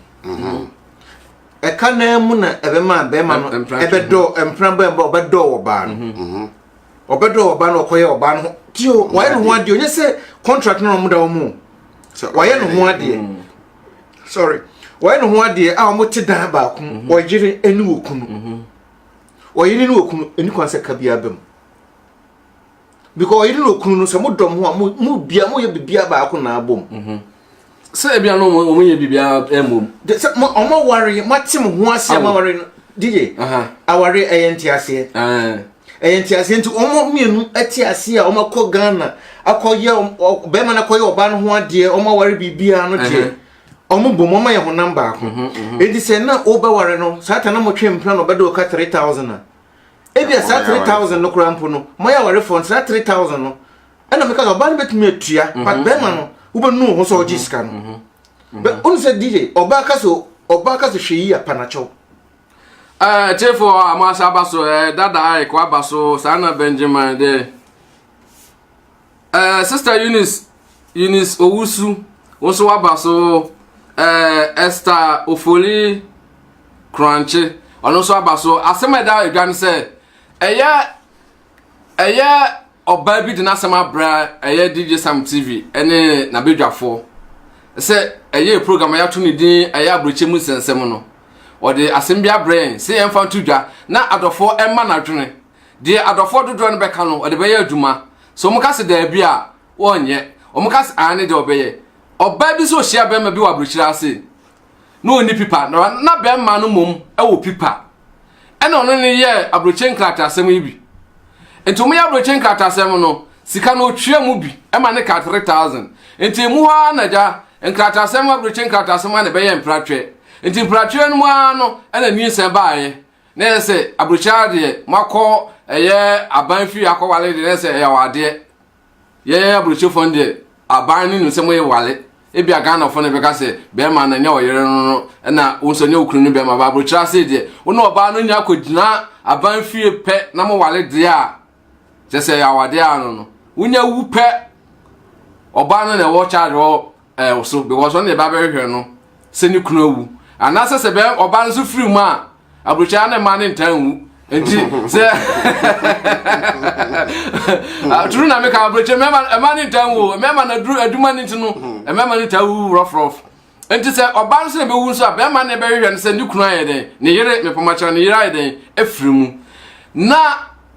e ka na mu na ebe ma be ma no ebe do empran ba obedo oba no obedo oba no koye oba no tio why no ho ade onye say contract no mu da mu why no ho ade sorry why no ho ade a mo ti dan ba ku o yire eni okunu o yire ni okunu eni kwan say ka bia bam because o yire ni okunu no say mo dom ho mo bia mo ye bibia ba ku na abom Say bia no mo ye bibia emom. De say omo worry, matim ho ase ma worry no. DJ. Aware entiase. Entiase nti omo mienu atiase a omo kọ Ghana, akoye be ma na koye oba no ho ade, omo worry bibia no de. Omo bom omo ye ho number ako. Edi say na oba worry no, sata na mo twem plan obedo ka 3000 a. Ebia sa 3000 no krampo no, mo ya worry for 3000 no. Ena because oba no betumi atua, but be ma no ube nu ho so ojiska no. But on say DJ, oba ka so hweyi apanacho. Chefo amasa abaso dada ai kwa abaso sana Benjamin de. Sister Eunice Owusu, wonso abaso Esther Ofoli Crunch, ono so abaso asema da edwan se eye oba bi de na asema bra eye DJ Sam TV ene na bedwafo se eye program ya to ni din eye abroche mu sensem no ode asembia brain se emfa tudwa na adofo emma na dwene de adofo dodo no beka no ode beye aduma so mo kase da bi a wonye o mo kase ane de obeye oba bi so hia be ma bi wa abrochira ase no oni pipa na be ma no mom e wo pipa ene ono ne ye abroche nkrata asem ibi enti mo ya abroche nkrata asem no sika no twa mu bi e ma ne ka 3000 enti mu ha na ja nkrata asem abroche nkrata asem na be ye mpratwe enti mpratwe no mu ano ena ni se baaye na yese abrocha de makọ eye abanfi akọwale de yese ya wade ye abroche fonde aban ni no se mo ye wale ebi aga na fo na be ka se be ma na nya oyere no na wonso nya okunu no be ma abrocha se de wona oba no nya akogina abanfi pe na mo wale de a yese ya wade ano no wonya wu pe oba no na wo charge wo so because on the ba be hwe no se ni kunu awu anasa se be oba nso free mu a abrocha na ma ne ntanwu enti se true na me ka abrocha me ma ne ntanwu me ma na aduma ne ntino me ma ne tawu rough enti se oba nso be wu nso a be ma ne be hwe se ni kunu ayeden ne yere me pomacha ne yere ayeden efri mu na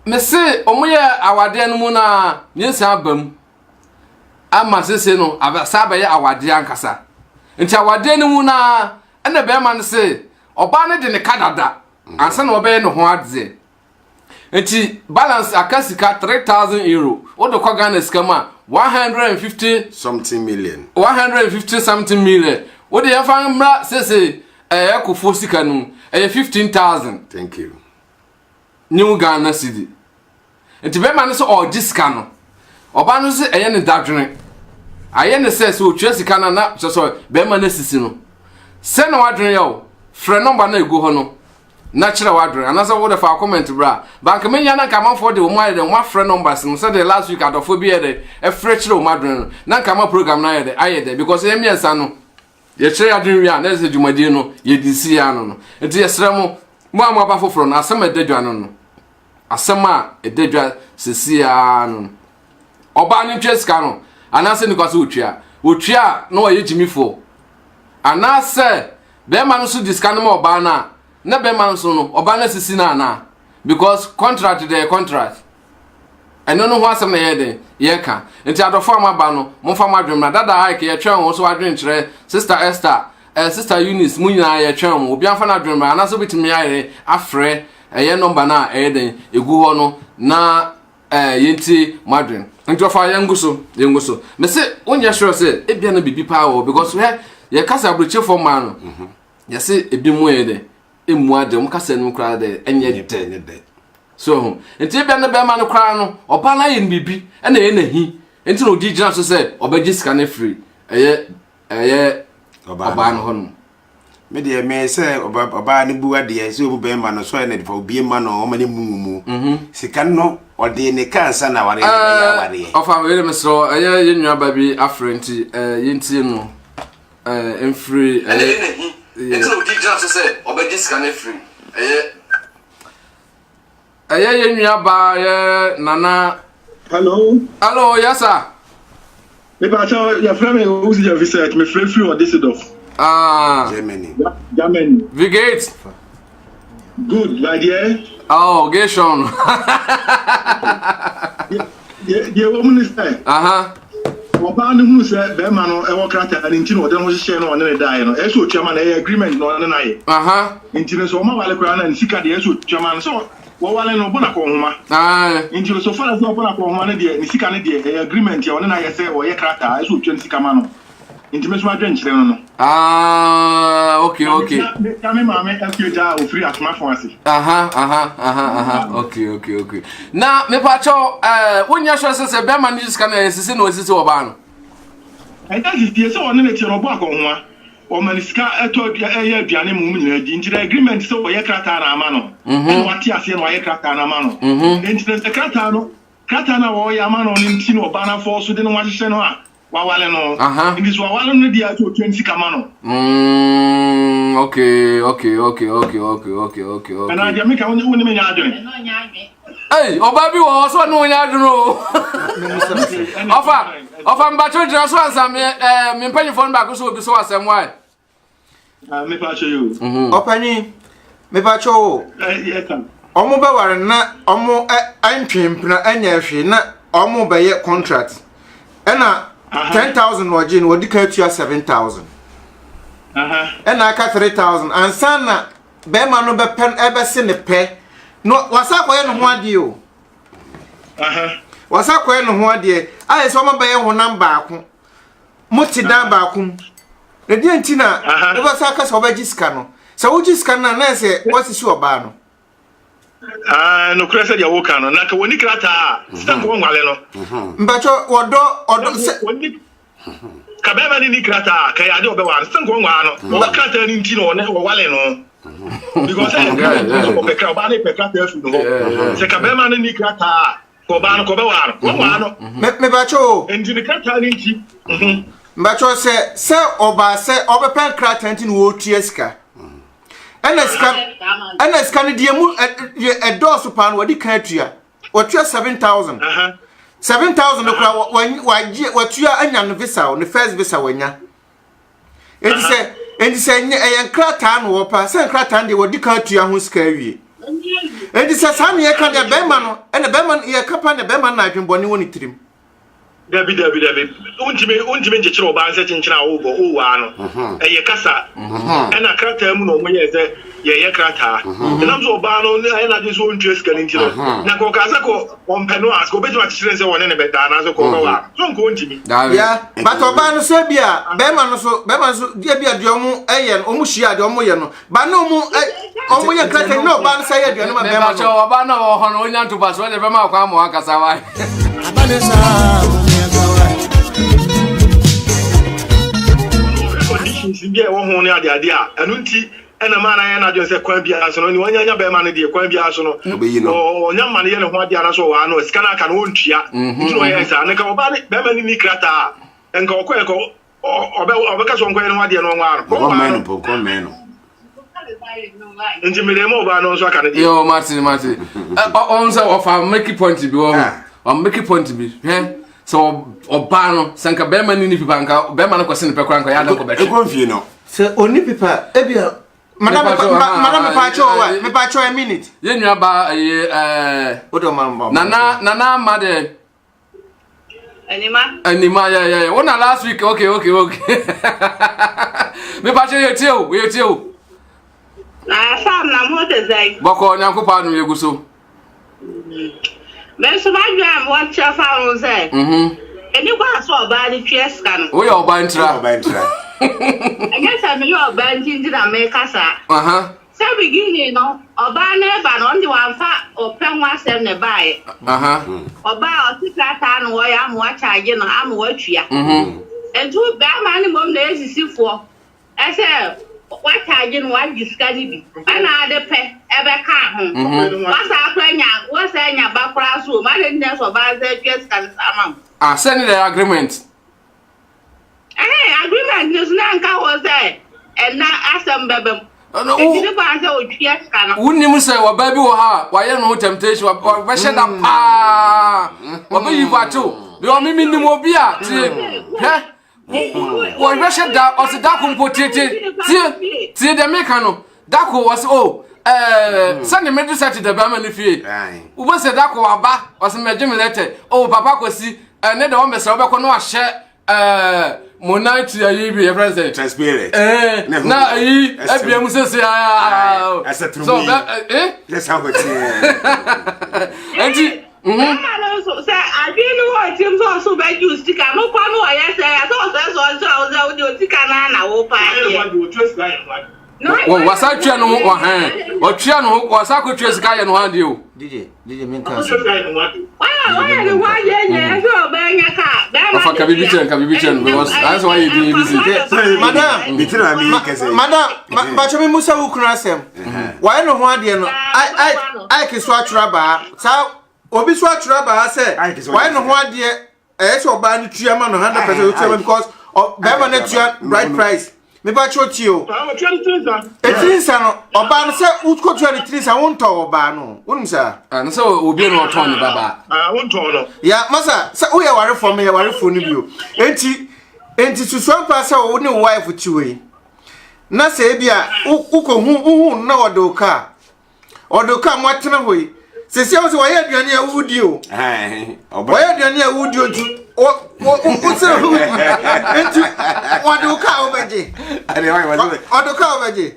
me se omoye awade no mu na nyensa abam ama sese no abasa be ya awade ankasa enti awade no mu na ene be ma ne se oba ne de ne kadada ansa na obe no ho adze enti balance akasika 3000 euro odo kwa Ghana skama 150 something million 150 something million odo ya fa mra sese ekofo sika no 15000 thank you new Ghana cedi enti be ma ne so ojiska no oba no se eye ne dadwene aye ne se so otwa sika na so be ma na sisi no se na wadwene yo frɛ number na egu ho no na kyerɛ wadwene anasa wo de fa comment bra bank menya na kama for de wo ma de wo frɛ numbers no say the last week adofo bi de e frɛ kyerɛ wo madwene no na kama program na ye de aye de because ye miensa no ye kyerɛ adwene wi a na se dwumadie no ye disi ya no enti ye srɛ mo aba foforo na asɛm edadwa no asɛm a edadwa sisi ya no oba ni tweska no anasa ni kwaso otwa na wo ye jimifo anasa be man so discan mo oba na be man so no oba na sisi na because contract the contract eno no ho asem na ye den ye ka enti adofo amaba no mo fa madwem na dada ai ke ye twen wo so adwen kire sister Esther sister Eunice munyina ye twen wo obi afa na adwen ma na so bitimi ya afre ye number na ye den egu ho no na yenti madwen enti ofa yenguso me se onye sure se ebia na bibi pa wo because ye kasa abroche for man no ye se ebi mu ye de emu ade mu kasa no kra de enye de so enti ebia na be man no kra no oba na ye bibi na ye na hi enti no digina so se obagiska na free eye oba no hono me de me se oba ne buwa de se obu be man no so na de fa obi ma no o ma ne mumu sika no ode ne kansa na ware ya ware ofa we me so eye ye nwa ba bi afrenti yenti no free it's no digit to say obagiska na free ye nwa ba ye nana hello yes sir me ba cho your friend who's your visit me free or this off Germany wie geht's good my dear geht schon the woman is there Oba ne hu se be ma no e wo krata ani nti no de ho hye no one ne dai no e so tuama na e agreement no ne na ye nti no so ma wale kra na sika de e so tuama no so wo wale no bona ko homa nti no so fara so bona ko homa ne de ni sika ne de e agreement ya one na ye se wo ye krata e so tuama sika ma no nti me so adwen kire no okay kame ma me afioja o free asma fon ase okay na me pa cho wonya hwe se be ma ni sika na sisi na osisi wo ba no I think it's so on the channel back on one. Or Maniska, I told you, Gianni Mumin, the agreement so a Kratana mano. And what you say, my Kratana mano. Incident the Kratana or Yamano in Tino Bana Force within one channel. Wawaleno. In this Wawalan, the other 20 Camano. Okay. And I make a woman. Hey, Obabi was one no ya know. Offer mbacho jira so answer me penny phone back so be so asem why. Me pa show you. Opani me pa cho. Yes sir. Omo be ware na omo antwem na anya hwe na omo be ye contract. Ena 10,000 wajin wodi ka tua 7,000. Ena aka 3,000 ansa na be ma no be pen ebe se ne pe. No wasa koye no ho ade o. Wasa koye no ho ade aye so ma be ye ho namba ako. Muti dan ba ako. Ne die ntina wo ba sa ka so ba gisika no. Se wo gisika na na se wasisi oba no. No krese dia wo kan no na ka woni krata sta ko ngwale no. Mbacho odo se ka be ma ni krata ka ya de obe wa sta ko ngwa no. Wo krata ni nti no ne wo wale no. Because I pekra ba ni pekra tefu no. Se ka be ma ni krata ko ba no ko be wa no. Me bacho enjini krata ni nti. Mbacho se oba se obepen krata nti no wo tueska. Ana scan die mu e dose pan wadi kan tua. Watua 7,000. 7,000 okra watua anya no visa no first visa wanya. Enti se en krata no wopa se krata ndi wadi kan tua ho ska wie. Enti se sa ne ka de bema no ene bema ye kapa ne bema na adwenbone woni tirim. David untime nje kire oba nse chinchina wo wa no ye kasa na krata mu no mo ye ze ye krata na mzo oba no na de so ntwe ska ni ntiro na ko kaza ko ompeno as ko betima chire nse wone ne beda na so ko wa so nko ntimi ya but oba no se bia bema so dia bia de omu eye omu hia de omu ye no ba na omu ye krata no ba no se ye de no ma bema no oba no ho no onya ntupa so de bema kwa mo akasa wa abanesa bia wo ho ne ade a enu nti ena ma na ya na jo se kwan bia so no ni wanya be ma ne de kwan bia so no onya ma ne ye ne ho ade ara so wa no sika na aka no ntua nti no ye sa ne ka oba ne be ma ni krata enka okwe ko obe ka so nkwa ne ho ade no nwa ko meno nti me de mo ba no so aka ne yo Martin on say ofa make point bi wo on make point bi so oba no sanka be ma ni pipa nka be ma no kwese ne pekra nka ya dan ko be e konfie no se oni pipa e bia madam me pa cho a minute ye nua ba odo mamba nana made anima yeah wona last week okay me pa cho ye tio na fam na mo te zai boko nyankopa no yeguso men so ba jam what chafa on say eni kwa so ba ni tieska no o yo ba ntra again say me yo ba nji na me kasa say beginning no oba na ba no ndi wan fa open wa sem ne bae oba o tikata no wo ya mo charge no am wo tua entu ba ma ni mom na esisifo ese wa charge no wa jiska ni bi ana de pe ebe ka ho wasa akwanya wasa nya bakra so ma le nne so ba ze tieska sama send the agreement agreement is na nka wo say na asem bebem no e ba say o tieska no wunnim say wa ba bi wo ha wa ye no temptation wa ba she da pa wa ba yi bato bi o mi nim obi a tie wo ba she da o se da ko mpotete tie de meka no da ko was send me do set the ba ma ni fie wo se da ko aba o se me gym letter papa ko si ne de o me se obekọ no ahye Monite ayi bi your president transparent na ayi abiam sese so let's have it enti so I didn't know what teams also by you stick no kwano I say I thought so tika na wo pa no wasa twa no ho han o twa no ho wasa ko twa sika ye no han dio DJ men kan why yeah so ba nya ka of ka bibi chen because that's why you be busy madam bitira mi kese madam ba cho me musa wo kuna asem why no ho ade no I ke so atwura ba sa obi so atwura ba say why no ho ade so ba ni tua ma no 100% because ba ma na tua right price me ba cho tio etinsa no oba no se utko 23 won to oba no won sa na se obi no to ni baba won to no ya masa se wo ye ware for me ye ware for ni bio enti susuan pa se wo ni wife tiwe na se bia uko hu na odoka mo atena hoyi se se wo se wo ye aduane a wudi o wo ye aduane a wudi o ju o se enti odoka obeje ale wa odoka obeje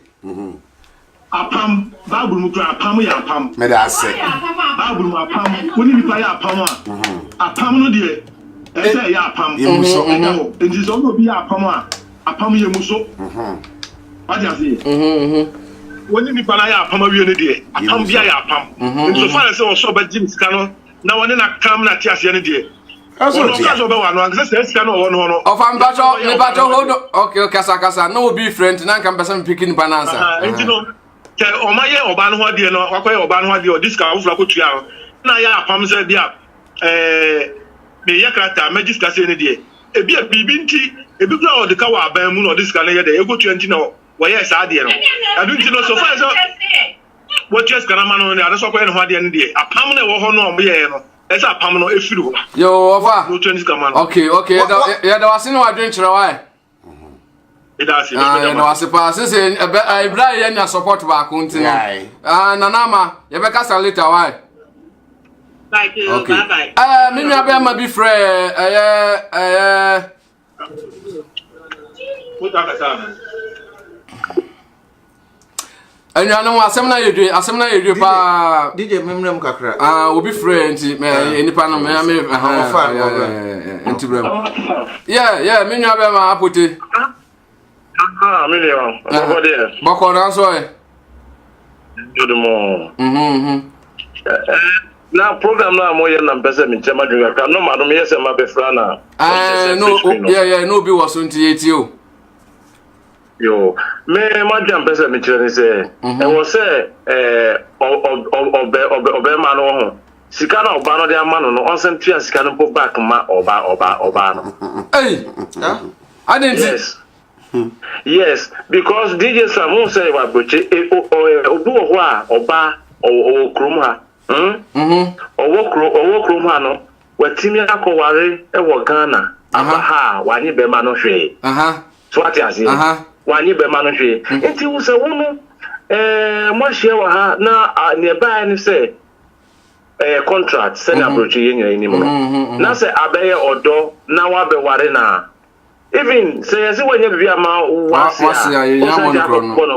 apam babul mu kra apam ya apam me da se babul mu apam woni bi pa ya apam apam no de ese ya apam ye muso enti so no bi ya apam ye muso what you say woni mi pa na ya apam awie ne de apam bia ya apam enti so fa se wo so ba jim sika no na woni na kam na ti ase ne de aso ti so be wa no anse se sika no wo no of am bacho hold okay kasa no be friend na kan person picking banana enti no ke o ma ye oba no ho de no wakoye oba no ho de o diska wo fra ko tua na ya apam se bia me ye krata magister se ne de ebi bibi nti ebi kura o de ka wa aban mu no diska na ye de ego 20 na wo ye sa de no adu nti no so fa so wo ches kana ma no ne ade so ko ye no ho de ne de apam na wo ho no o ye no esa apam no efiri ho yo ofa no 20 kama no okay ya da wase no adwen kire why no wase pa se Ibrahim ya nya support ba ko nti no nanama ye be kasa later why bye okay. Bye. Me nua ma bi frɛ Anyano asem na yedwe pa DJ memrem kakra obi frɛ nti me nipa no me fa nti bram yeah me nua be ma apote me le wa boko de boko na so e do mo na program na mo ye na mpese mi chema dwunga ka no ma no me yese ma be fra na no bi wo so nti yeti o yo me ma jam mpese mi chere ni se e wo se obe ma no ho sika na oba no de ama no onsen tua sika no po back ma oba no I didn't yes because DJ Samu say wa boche odu wo ho a oba o krom ha owo krom ha no watimi akoware e wo Ghana aba ha wanye be ma no hwe so ati ase wanye be ma no hwe enti wo se wo no mo hye wa ha na ne ba ni se contract se na broche yenye ni mo na se abeye odo na wa be ware na even say yes when you be ama wasia ya mon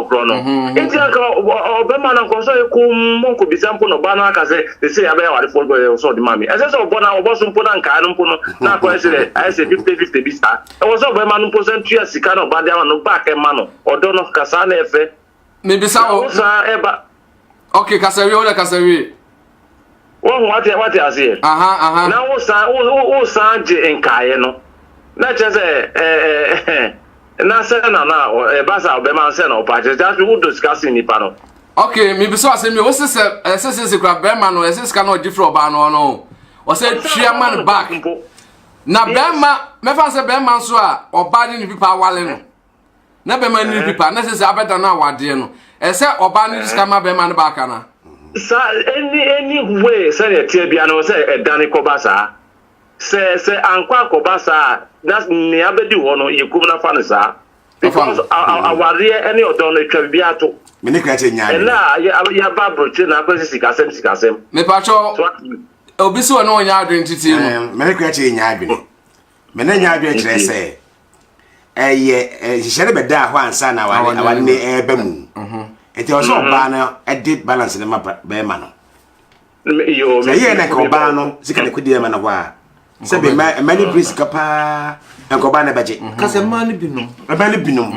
krono enti aka obema na nkoso eku monko bisampo no ba na aka say they say abaya ware for go so the mami ese so bona oboso mpo na nka no mpo no na ko ese I say 50-50 bisa e was obema no percent tua sika no ba dia no back e ma no odo no kasa na efe me bisa o sa eba okay kasawi o le kasawi wo what ase na wo sa je nkaye no na chese na se na basa obema se na opache just we discussing ni pano okay me biso ase me wo se kra bema no ese ska no different oba no o se tria man back na bema me fa se bema so a oba ni pipa wale no na bema ni pipa na se abeda na wade no ese oba ni ska ma bema no back na sa any way se ya tie bia no se edane ko basa se ankwa ko basa that's ne abedi wo no yekum na fa ne sa because aware any odon no twa bia to me ne krache nya na ya ba broche na kwesi sikasem me pacho obi so no nya adwen titi no me ne krache nya adwen menanya adwe kyerɛ sɛ hyehyɛ be da ho ansa na awane eba mu enti ɔsɛ ɔbaa no ɛde balance ne ma be ma no yo sɛ yɛ na ka ɔbaa no sika ne kodi ma no hɔ a sɛ be many breeze kapa enkoba na baje kase ma ne binom aba ne binom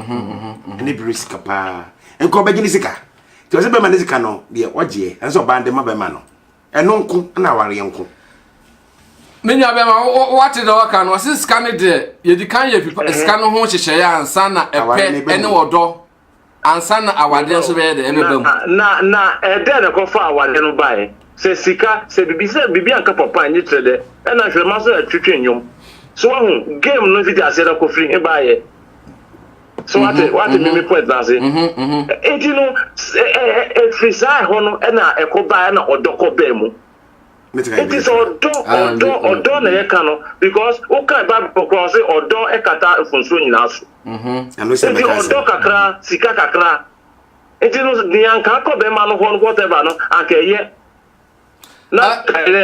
ne breeze kapa enkoba gini sika ti ɔsɛ be ma ne sika no de ɔgye ɛnso ɔbaa de ma be ma no ɛno nko na aware nko Menya be ma what the waka no se scan de ye di kan ye pipa scan no ho hyehye ya ansa na epe ene wodo ansa na awade so be de ebebam na ede na ko fa awade no bae se sika se bibi anka papa anyi trede e na hwe ma so atwetwe nyom so hu game no fit ase da ko free e bae so what me point na say enti no free sai ho no e na e ko bae na odoko ba mu. It is odo na ye kano because o kan ba because odo e kata funso nyina so enti odo kakra sika kakra enti no di anka ko be ma no ho whatever no anka ye na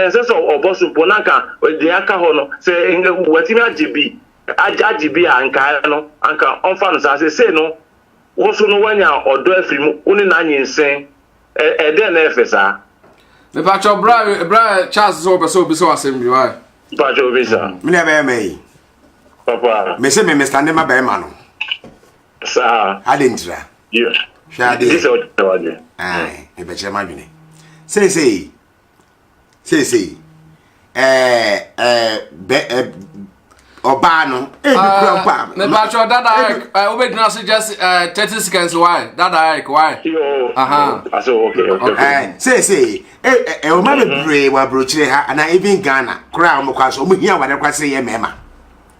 se so obosu po na ka di aka ho no se watimi ajibi anka no anka onfa no say no wo so no wanya odo afirimu oni na nyinsen e de na efesa. Me pacho bra Charles so be assembly why pacho visa me na be me papa me se me stand ma be ma no sa adentra yeah shade this is what ai e be che ma dwene sei oba no e bi kura pa me pacho dada obedina so just 30 seconds why dada why so okay say o ma be pray wa brochire ha and even Ghana kura o kwa so o hia ware kwase ye mema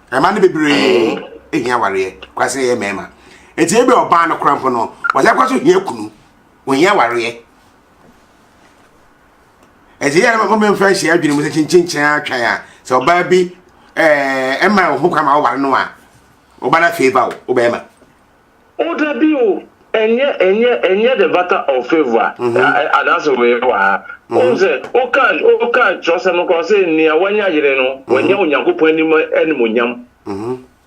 e ma ne be pray e hia ware kwase ye mema enti e be oba no kura mpo no wa ja kwaso hia kunu o hia ware enti ye ma me mfa hia adwene mu se chinchin atwan a so oba bi ema ho kwa ma ware no a oba na favor o be ma o da bi o enye the matter of favor that's the way wa o say o kan trust no ko say ni awanya yire no wanya onyankopon anim onyam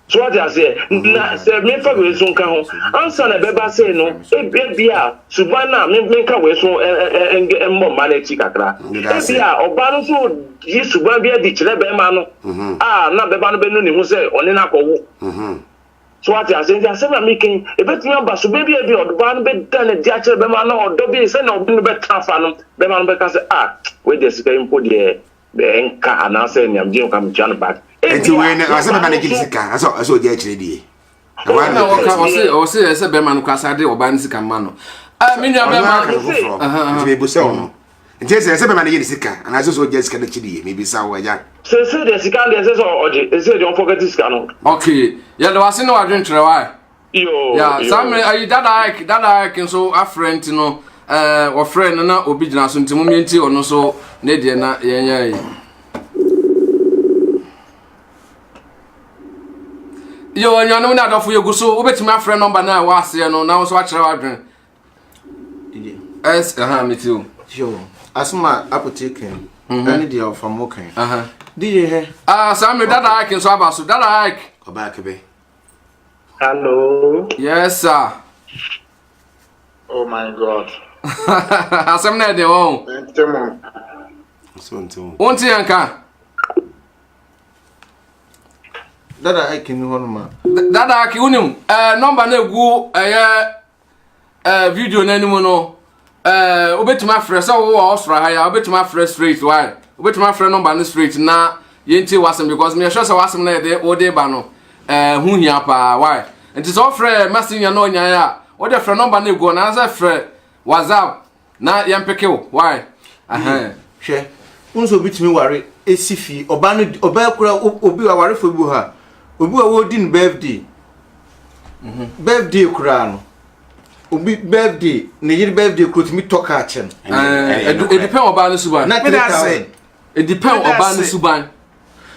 so what I say na say me fa we so nka ho answer na beba say no e bia suban na me ka we so emmo manage kakra e bia oba no so yi suban bia di kire be ma no na beba no be no ni hu say oni na kowo so what I say na making e betimi aba so baby e bi odoba no be dan di akere be ma no odo bi say na obi no be transfer no be ma no be ka say we dey sika impo de be enka na say nyam je nka mchan back enti we na say be ma na gidi sika so je akere die na o say be ma no kwasa de oba nsika ma no me nua be ma be bu say ono enti say be ma na gidi sika na so je sika na chidi me bi sa wo ja say the sika dey say so oje say don't forget sika no okay ya do ase no adwen tire why yo ya some ayi dada so a friend no o friend na obi gina so ntimo mienti ono so ne de na yenya yi yo anyano na adofo yegu so obetimi a friend number na wa ase no na so a kire wadwen me too yo asma apotheke any day of from okay DJ he some dada so abaso dada oba kebe hello yes sir oh my god asem na de won so onti yanka dada Ike ni hono ma dada Ike unim number na egu video na nimu no obetuma fresh wo osra ha ya obetuma fresh straight why obetuma fresh number no straight na yenti wasem because me sure say wasem na de o de ba no hu hia pa why enti so fresh messenger no nya ya o de fresh number na egu na say fresh WhatsApp na yempeke why hwe unso bitimi ware esifi oba no oba kura obi wa ware fo bu ha obi wa wo din birthday birthday kura no obi birthday ne yiri birthday kura timi toka a chen it depend oba no suban na it depend oba no suban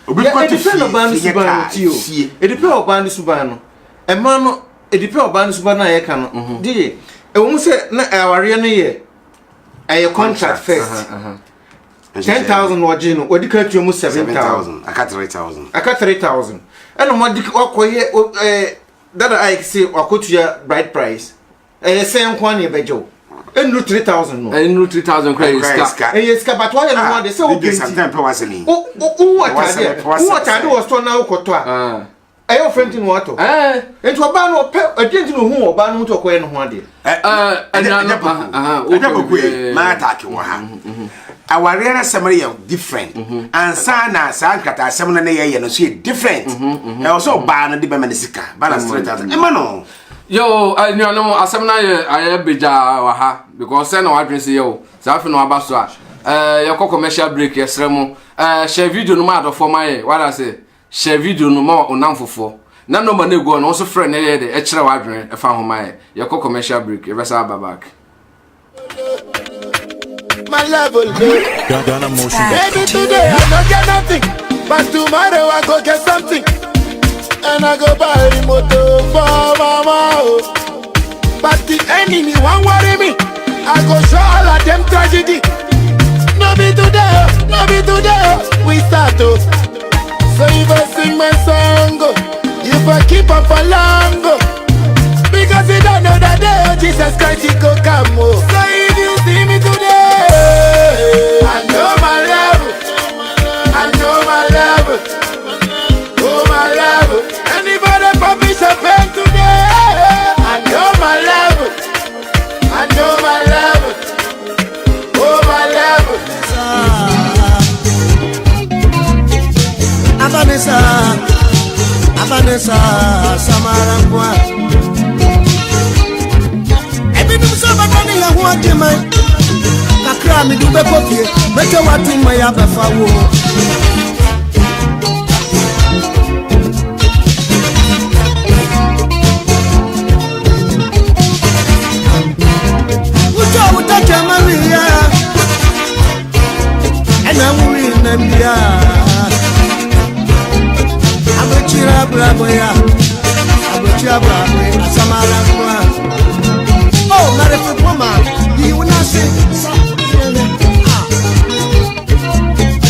obi ko ti fi oba no suban ti o it depend oba no suban no e ma no it depend oba no suban na ye ka no di e wo se na aware no ye a contract first 10,000 wajin no odi ka tumu 7,000 aka 3,000 and mo di okoye dada I say wakotua bride price say nkwa ne bejo enu 3,000 no enu 3,000 credit ska ska but why no one dey say o penti sometimes pe waseli what I do was to na ukoto ayo friend no wato enti oba no pe adenti no hu oba no to koye no ho ade ma attack wo ha aware na samari ya different ansa na sa nkata asem na ye no so different e also ba no de be manisika balance 3,000 e ma no yo no asem na ye beja wa ha because say na wadwen say yo sa afi no aba so a ye commercial break yesre mu share video no ma do for my what I say share video no ma onamfofo na no ma na egu no so friend na ye de e kire wadwen e fa ho my ye commercial break e be sa aba back my level Ghana Motion. Baby today I don't get nothing, but tomorrow I go get something, and I go buy a motor for mama. But the enemy won't worry me. I go show all of them tragedy. No be today, we start to. So if I sing my song, if I keep up for long, because you don't know that day, oh Jesus Christ, he go come. So if you see me today, I know my level, oh my level. Anybody publish a pen today, I know my level, oh my level. Abanesa, Samara, Ebinum Sabani, I want to my Kakra, me do Bepoki, make a what in my Abafa. Maria, and I'm winning them. Abachira Braboya, Samara. Oh, not a woman, you will not say.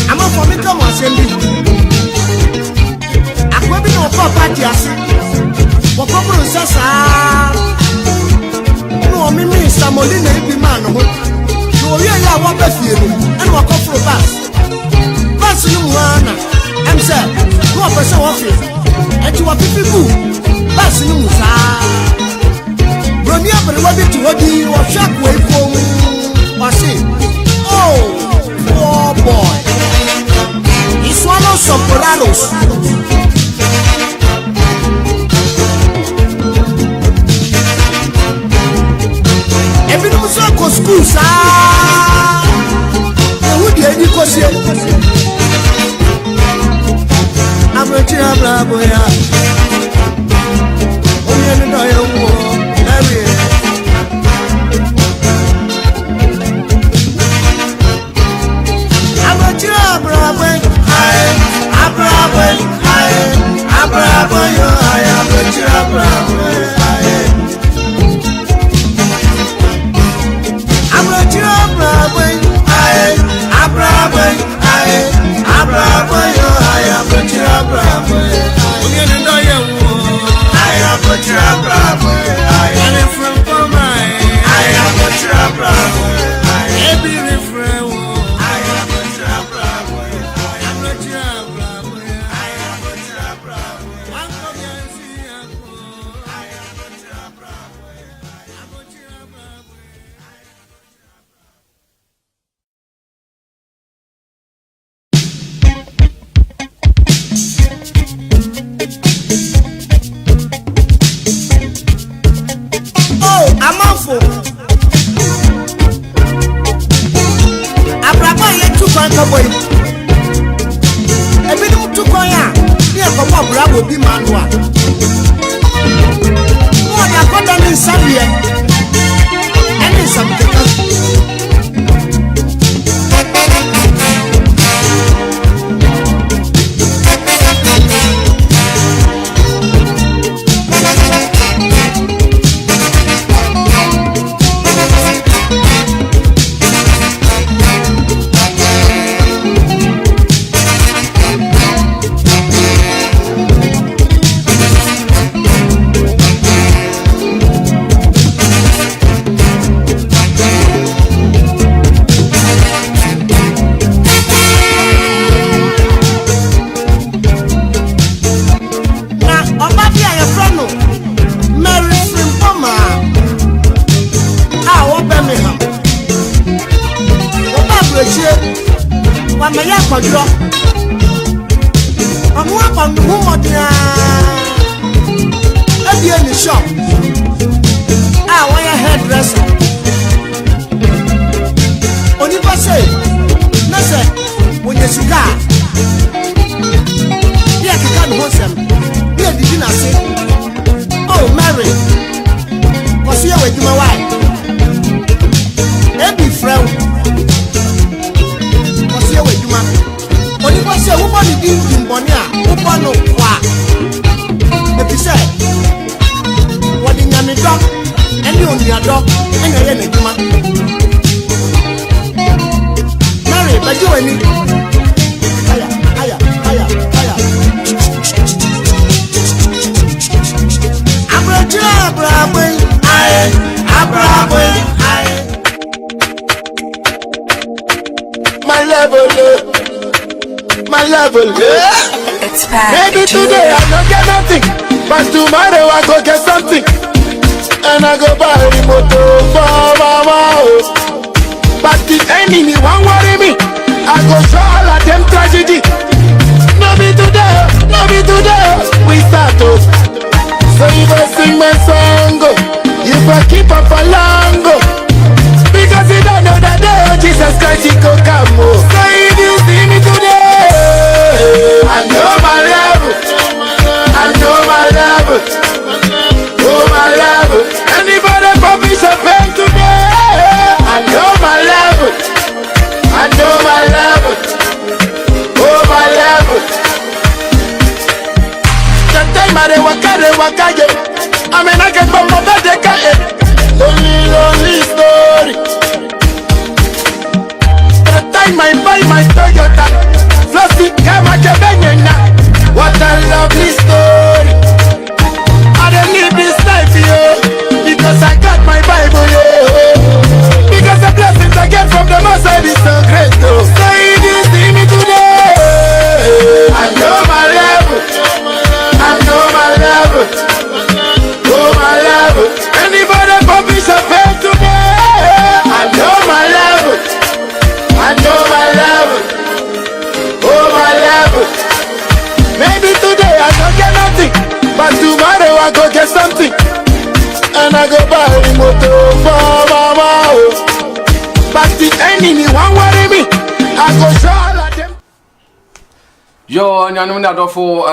I'm a for me, come on, send me. I'm going to Papa Jas. What Papa Sasa? No, me, Samolina, be man. No, yeah, what the feeling, and walk off for a bus. Bus, you wanna. I'm saying, go up as office, and you are people. Bus, you run up and ready to what you are shock way from. I see. Oh, boy. He swallows some Porados. School, sir. Who did you cause I'm a Braboya. akwadro anu akwandu ho modia abi any shop why a hairdresser oni passe na say when you sika ya kika no sem ya didi na say oh Mary cause you with my wife every friend cause you with my oni passe who body di mboni a who bono kwa e say what in your dog and you on your dog and you're in a Mary, but you and me. Higher. My level, It's back. Maybe today I don't get nothing, but tomorrow I go get something. And I go buy the motor for mama. But the enemy won't worry me. I go show all of them tragedy. No be today, we start to. So if I sing my song, if I keep up a long, because you don't know that day, Jesus Christ, he go come. So if you see me today, I know my level. Oh my level, anybody publish a pen today? I know my level. Oh my level. The time I waka yo. I mean I can come over the car. Lonely story. The time I buy my Toyota, flossy kama kebenya. What a lovely story. I don't live this life, yo, because I got my Bible, yo. Because the blessings I get from the Most High is so great, though. So if you see me today, I know my level. Oh my level. Anybody publish a pen today, I know my level. Oh my level. Maybe today I don't get nothing, but tomorrow I go get something. And I go buy the motor for mama. But the enemy won't worry me. I go show all of them. Yo, nyanum na dofo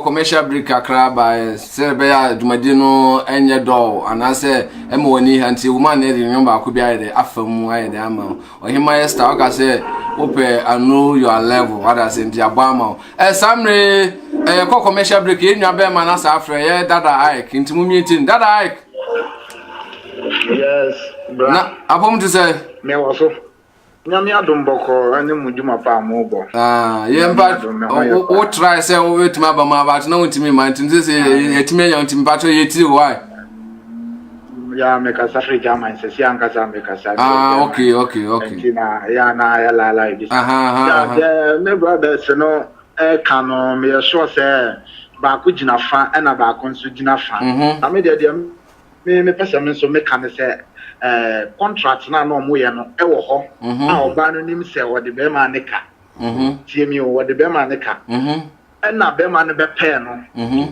commercial break akra by Serbia Dumadino enye do anase emoni hanti woman e remember akubia de afamu aye de ama ohima esta oka say ope anu your level what I say dia bama samre commercial break enwa be ma na sa afre ye dada Ike ntimu meeting dada Ike. Yes, bra. Na abom to say me waso nyame adomboko ane muduma pa mobo yemba o try say o wetima ba ma ba na wontimi man tin say yetimi ya wontimi pato yeti why ya me ka sa Africa man say si anka sa me ka sa okay na ya la this ya me brothers no kano me sure say ba ko gina fa na ba ko nso gina fa ame de me pesa me so me kan say contract na no mo ye no e wo ho a oba no nim se wo de be ma ne ka tie mi wo de be ma ne ka na be ma ne be pe no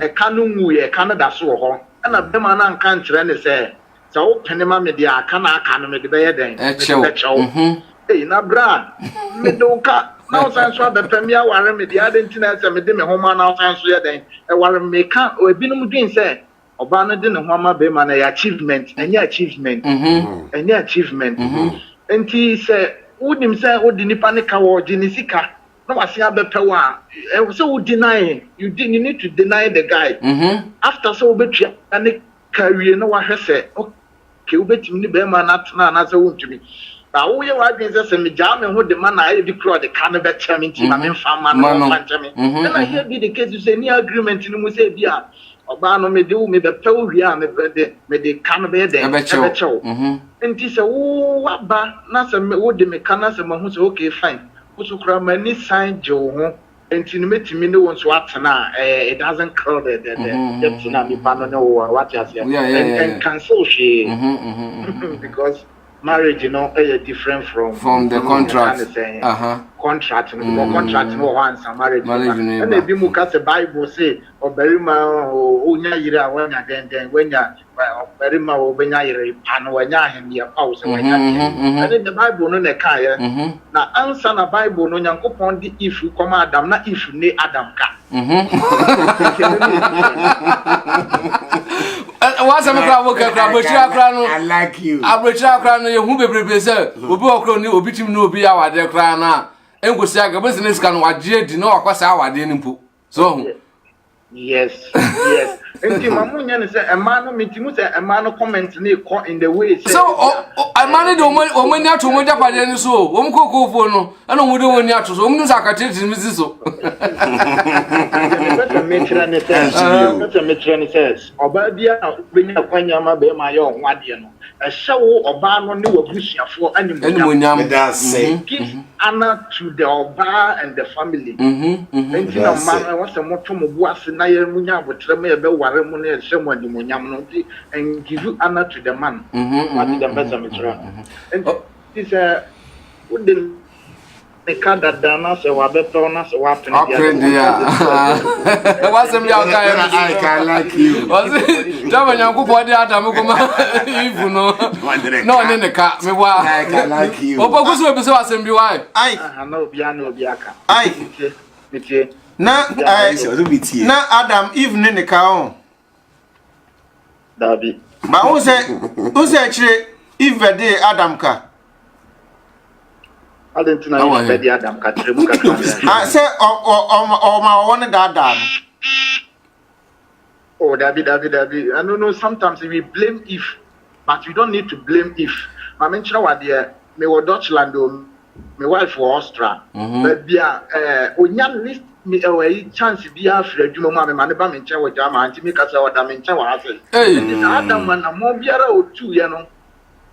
e ka no nwu ye ka no da so wo ho na be ma na nka nkire ne se wo pene ma me de aka na aka no me de be ye den me de chew na bra me do ka na o san so be pe mi aware me de adentina se me de me ho ma na o san so ye den e ware me ka o ebinum dwin se oba no de ne ho ama be ma na achievement any achievement any achievement enti se wodim se odi nipa ne ka wo gini sika na wase abepe wa so wo deny you need to deny the guy after so obetua ne career na wa hwese okay obetim ni be ma na tena na se wontumi ba wo ye wa dwen se me ja me ho de ma na e di pro de ka ne be temi nti ma me fa ma no fa temi na here be the case say any agreement ni mu say bia oba no me de wo me be pe wo hia me de kan be de e be chew enti se wo aba na se wo de me kan na se ma hu se okay fine wo so kra ma ni sign je wo ho enti no metimi ne won so atena it doesn't call the na me pa no ne wo what you say and cancel she because marriage different from the contract. Contract no once a marriage. And the Bimuka the Bible say or Berima Unya Yira when ya Berima or Benyari and when ya him your house and in the Bible no kaya. Now answer the Bible no yanko upon the if you come Adam not if you ne Adam ka. What's a I like you. Abrocha crown, who be prepared, who be a crown, who be him no be our dear crown. And go say a business can what did know across our didn't put. So, yes. And Timamunian said, a man meeting a man comment in the way. So, I managed when you to Moja Padian so, won't go for no, I don't know when you have to so, Mrs. So. Mr. Mitran says, Obabia, bring a Quanyama be my own one. A show of Barno knew a bush for anyone does say. Give honor to the Oba and the family. And you know, man, what's a motum was in Nayamunya, but Tremere Waramune and someone in Munyamoti and give you honor to the man. What is the better Mitran? And this would the card that Dana, so Wabetonas, Wapin. What's a I like you. Was it? Javanyaku body Adamukuma, even no, in the car, me why I like you. Opus will be so assembly. Why? I know Piano Biaka. Now, Adam, even in the car. Dabi. But who's actually if the day Adam car? I didn't know the Adam Katrimuka. I said, oh, my one dad. Oh, Dabi. I don't know. Sometimes we blame if, but we don't need to blame if. I mentioned what the me were Dutchland, my wife for Austria. But be Onyan list me away chance be after you, mamma, and Manaba Mincha with Jama, and Timika or Damincha was it. Adam and a Mobiara or two, you know.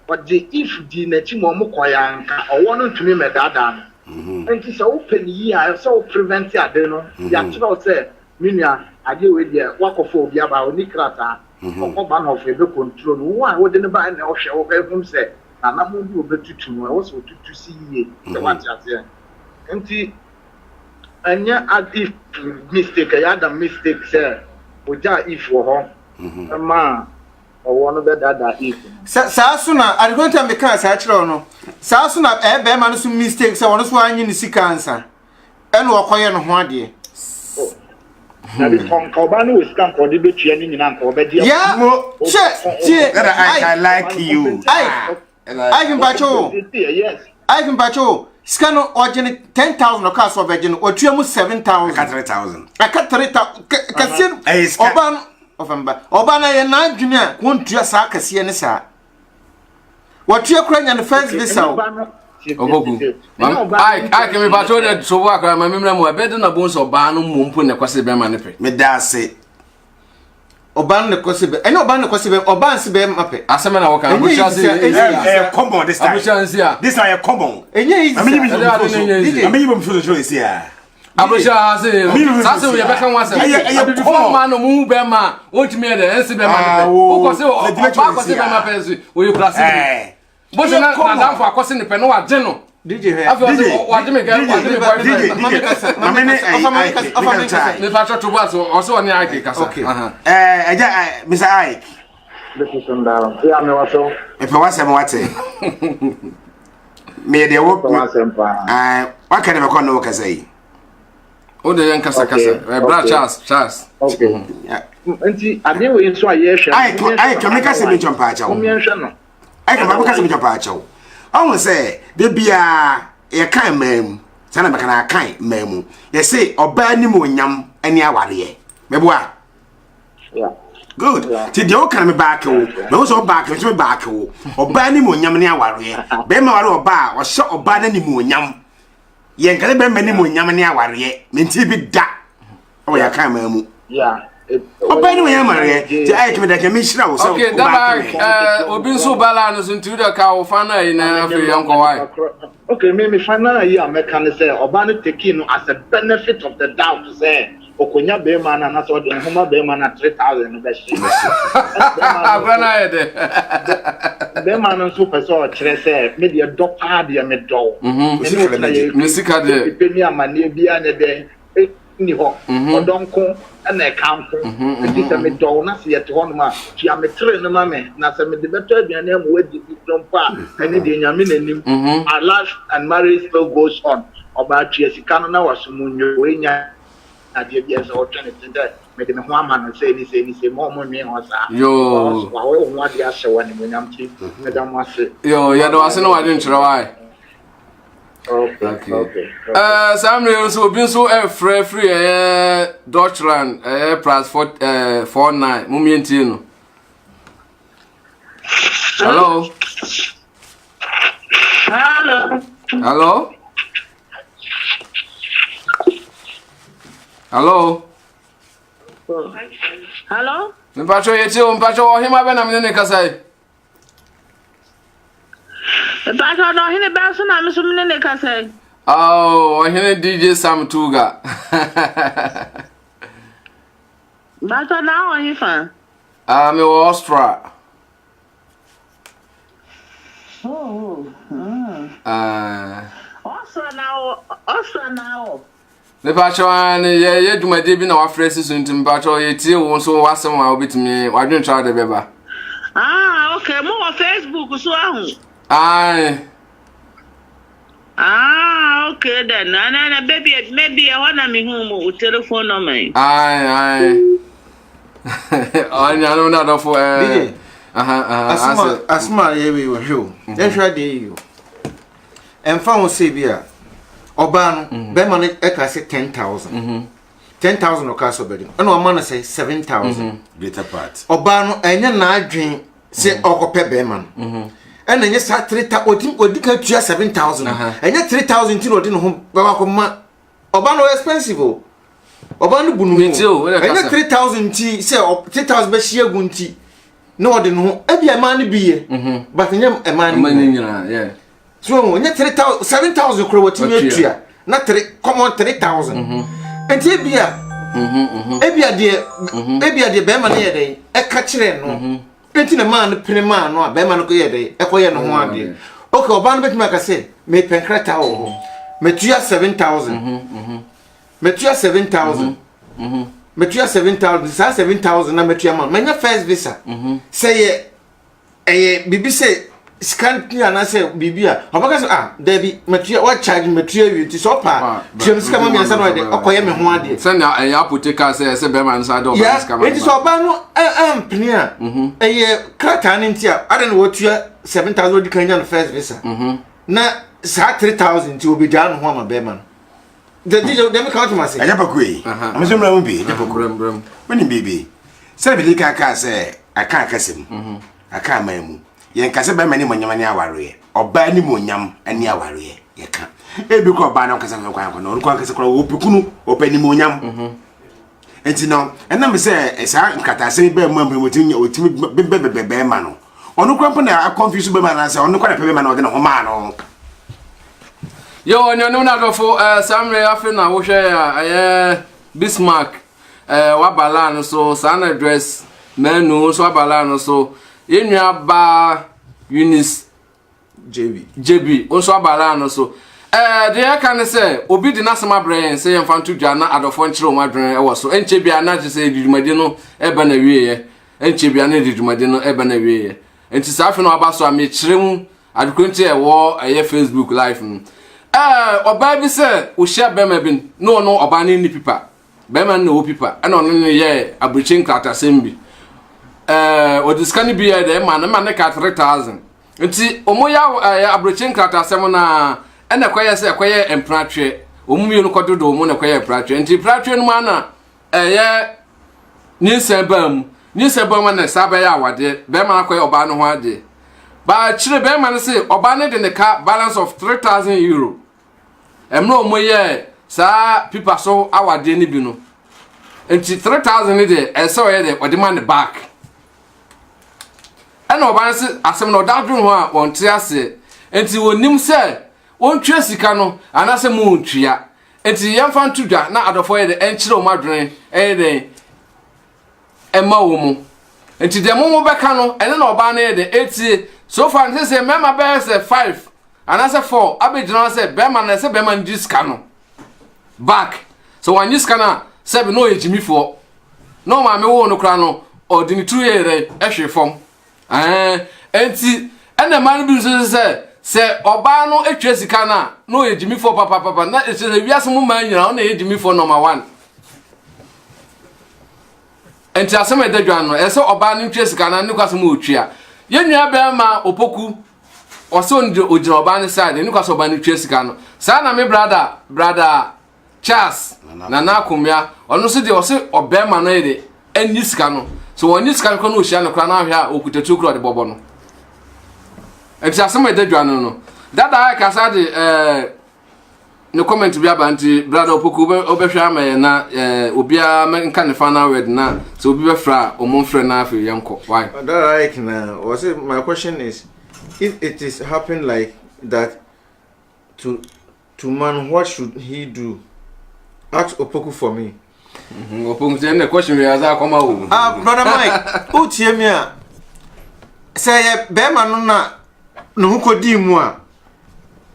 But the if the Netimo Mokoyanka or one to me, Madame. And it's open year, so prevent ya, you know. The actual say, Minia, I deal with the Wakophobia by Nikrata, or one of the control. Why wouldn't buy an ocean over him say, and I'm going to be to also to see ye, the ones out there. And yeah, if mistake, I had a mistake, sir. With that, if you're home, a man. Or one of the that if Sasuna, I'm going to make a satchel no. Sasuna, a bear man some mistakes. I want to swing in the sick answer. And walk away on one day. That is from Cobano is come for the bitch and in Uncle Betty. Yeah, I like you. I can bacho. Yes, I can bacho. Scano or 10,000 or cast of virgin or 7,000. I cut 3,000. I cut 3,000. Oban. Obana ye na adwene won tua sa akase ne sa watua kranya ne first visa obogu I can be bacho so work my memory mo abede na bon so ba no mumpo ne kwase be ma ne pe me da se oban ne kwase be ene oban ne kwase be oban se be mape asema na woka abusha se common this time this time common enye easy ameni bom so so isi ya Abusha say sase we beka wase before man no mu be ma ontimi e de ense be ma o ko se o ba ko se be ma pensi o you class bo se na dan for akose ne pe no wa je no DJ afi wa je me girl wa je me boy me pa to boss o so oni Ike kasa okay eja Mr. Ike listen down ya me waso e pe wase me wate me de wo wa ka de me ko no ka say o de yan kasa bra Charles okay enti ade we so aye hwe ai ka me kasa me chompa acha wo me hwe no ai ka me kasa me chompa acha wo on say de bia ye kan mam sana be kana kan mam ye say oba ni mo nyam ani aware me boa yeah good ti de o kan me back wo me so back me back wo oba ni mo nyam ni aware be ma ware oba o hye oba na ni mo nyam yen kale be mani mo nyam ni aware menti bi da o ya kan mamu yeah oba ni mo nyam aware ti ai kime da keme hira wo so okay da obi nso bala no so ntu da ka wo fa na ina afi yanko wai okay me fa na yi ameka ne say oba no take no as a benefit of the doubt say okonya be man na so de homa be man na 3,000 no be shi abana ede be man nso pese o kire se me de do pa de me do me sika de pe ni amane bia ne de ni ho odonko na kanko ti se me do na se yete ho no ma ti ametre no ma me na se me de beto aduane am wadi bi dompa ene de nyame nanim our life and marriage still goes on oba tue sika no na wasomunyo we nya ade bia se o twene tinde me de me ho ama no se ni mo nwe ho sa yo wa we ho ade ahye wa ni mo nyam ti me da mo ase yo ya do ase no wa de nkyere wa Okay. Samuel so bin so free Deutschland plus 49 mumienti no. Hello. Mpacho yeti o mpacho o hima be na me ne kasai. Mpacho no hine be so na me so me ne kasai. Oh, hine DJ Sam Tuga. Mpacho na o hifa. Me Austria. Austria now. Me pacho an ye dwumade bi na wa fresi so ntim pacho ye tie wo so wasem wa obitimi wadwen twa de beba. Okay, mo on Facebook so ahun. Okay then. Na baby maybe I wanna me home with telephone number. Anya no na do for asma ye we wo hwe. Ye hwa de you. Emfa wo se bia Oba no be man e ka say 10,000. 10,000 o ka so be. And o man say 7,000. Greater part. Oba no enya na adwen say okope be man. And enya sa 3,000 odi ka tua 7,000. Enya 3,000 ti no odi no ho be wa ko ma. Oba no expensive o. Oba no bunu. Enya 3,000 ti say 3,000 be hia gu nti. No odi no e bia man no biye. But enya e man nyina, yeah. So when you 3,000, 7,000 crore what you tria, not 3,000. And Ebia, Ebia de Bema near day, a catcher no. Painting a man, penny man, or Bema go day, a coy and 1 day. Okay, Banbet Maca say, may Pencrata o Metria 7,000. Metria 7,000. Metria 7,000, 7,000, and Metria man. Many first visa. Say a Bibi say. Scan na say bibia obaka so Debbie material what charge material you ti so pa tiem scam me ansa no de okoye me ho ade send na apotheker say be man sa do ba scam it so ba no ampni a krata ni ntia ade no wotua 7,000 di kanya no first visa na sa 3,000 ti obi dan ho ma be man the DJ dem count ma say anya pakui am so mra mu bi anya pakuram woni bibi say bi ka say aka kasem aka mamu yen kase ba mani monyam ani aware oba ni monyam ani aware ye ka ebi ko ba na kase kwan no ko kase kro opikunu opani monyam enti no ena me se esa nkata se ba mu ampremoti otimi be ma no onu krampo na confuse be ma na se onu kwa na pe be ma no de no ho ma no yo onyo no na do fo Samuel Afena wo hwe Bismarck wa bala no so sana dress menu so bala no so yenua ba Eunice JB onso abala no so de kan say obi di nasema brain say yemfa nto dwa na adofo nkyere o madwen e wo so enche bia na je say didumade no e ba na wieye enche bia na didumade no e ba na wieye enti safi no aba so a me kyerem adukonti e wo Facebook live no oba bi say o hia bema bin no oba ni pipa bema no pipa e no no ye abrichin krata sembi o diskani biya de man ka 3,000 nti omoya abrochin krata asem na ena kwaye se kwaye empratwe omumie no kododo omo na kwaye empratwe nti empratwe no mana ni sebam na saba ya awade be man kwaye oba no ho ade ba chire be man se oba ne de ne ka balance of 3,000 euro emno omoye sa pipa so awade ni bi no nti 3,000 ni de eso ye de odi man back ana obanse asem no dadwun ho a won te ase enti wonim se won twa sika no anase mu ntwa enti yemfa ntudwa na adofo ye de enkyere o madwen de ema wo mu enti de mo beka no ene na oba na ye de etie so far say mema be say 5 and I say 4 abegina say bema na say bema ndi ska no back so one yi ska na say be no ejimi for no ma me wo no kra no ordini 2 year ehwe fom enti ene man bi so say oba no etwa sika na no ejimi for papa na say wiase mu man nyina na ejimi for number 1 enti asema edadwa no ese oba no etwa sika na ne kwase mu otwa yenua be ma opoku oso ojira oba ne side ne kwase oba no etwa sika no sa na me brother Charles na akomia ono so de ose obema no ede eni sika no so woni sika ko no ohia no kra na ahia okutatu kro de bobo no enti asema edadwa no dada ka sa de no comment bi abanti brother opoku obehwa ma na obia nka ne final word na so obi be fra omonfre na afi yenko why that like na was it my question is if it is happen like that to man what should he do? Ask Opoku for me. Opoku say the question we ask come out. Brother Mike, o tie me a say be ma no na no hukodi mu a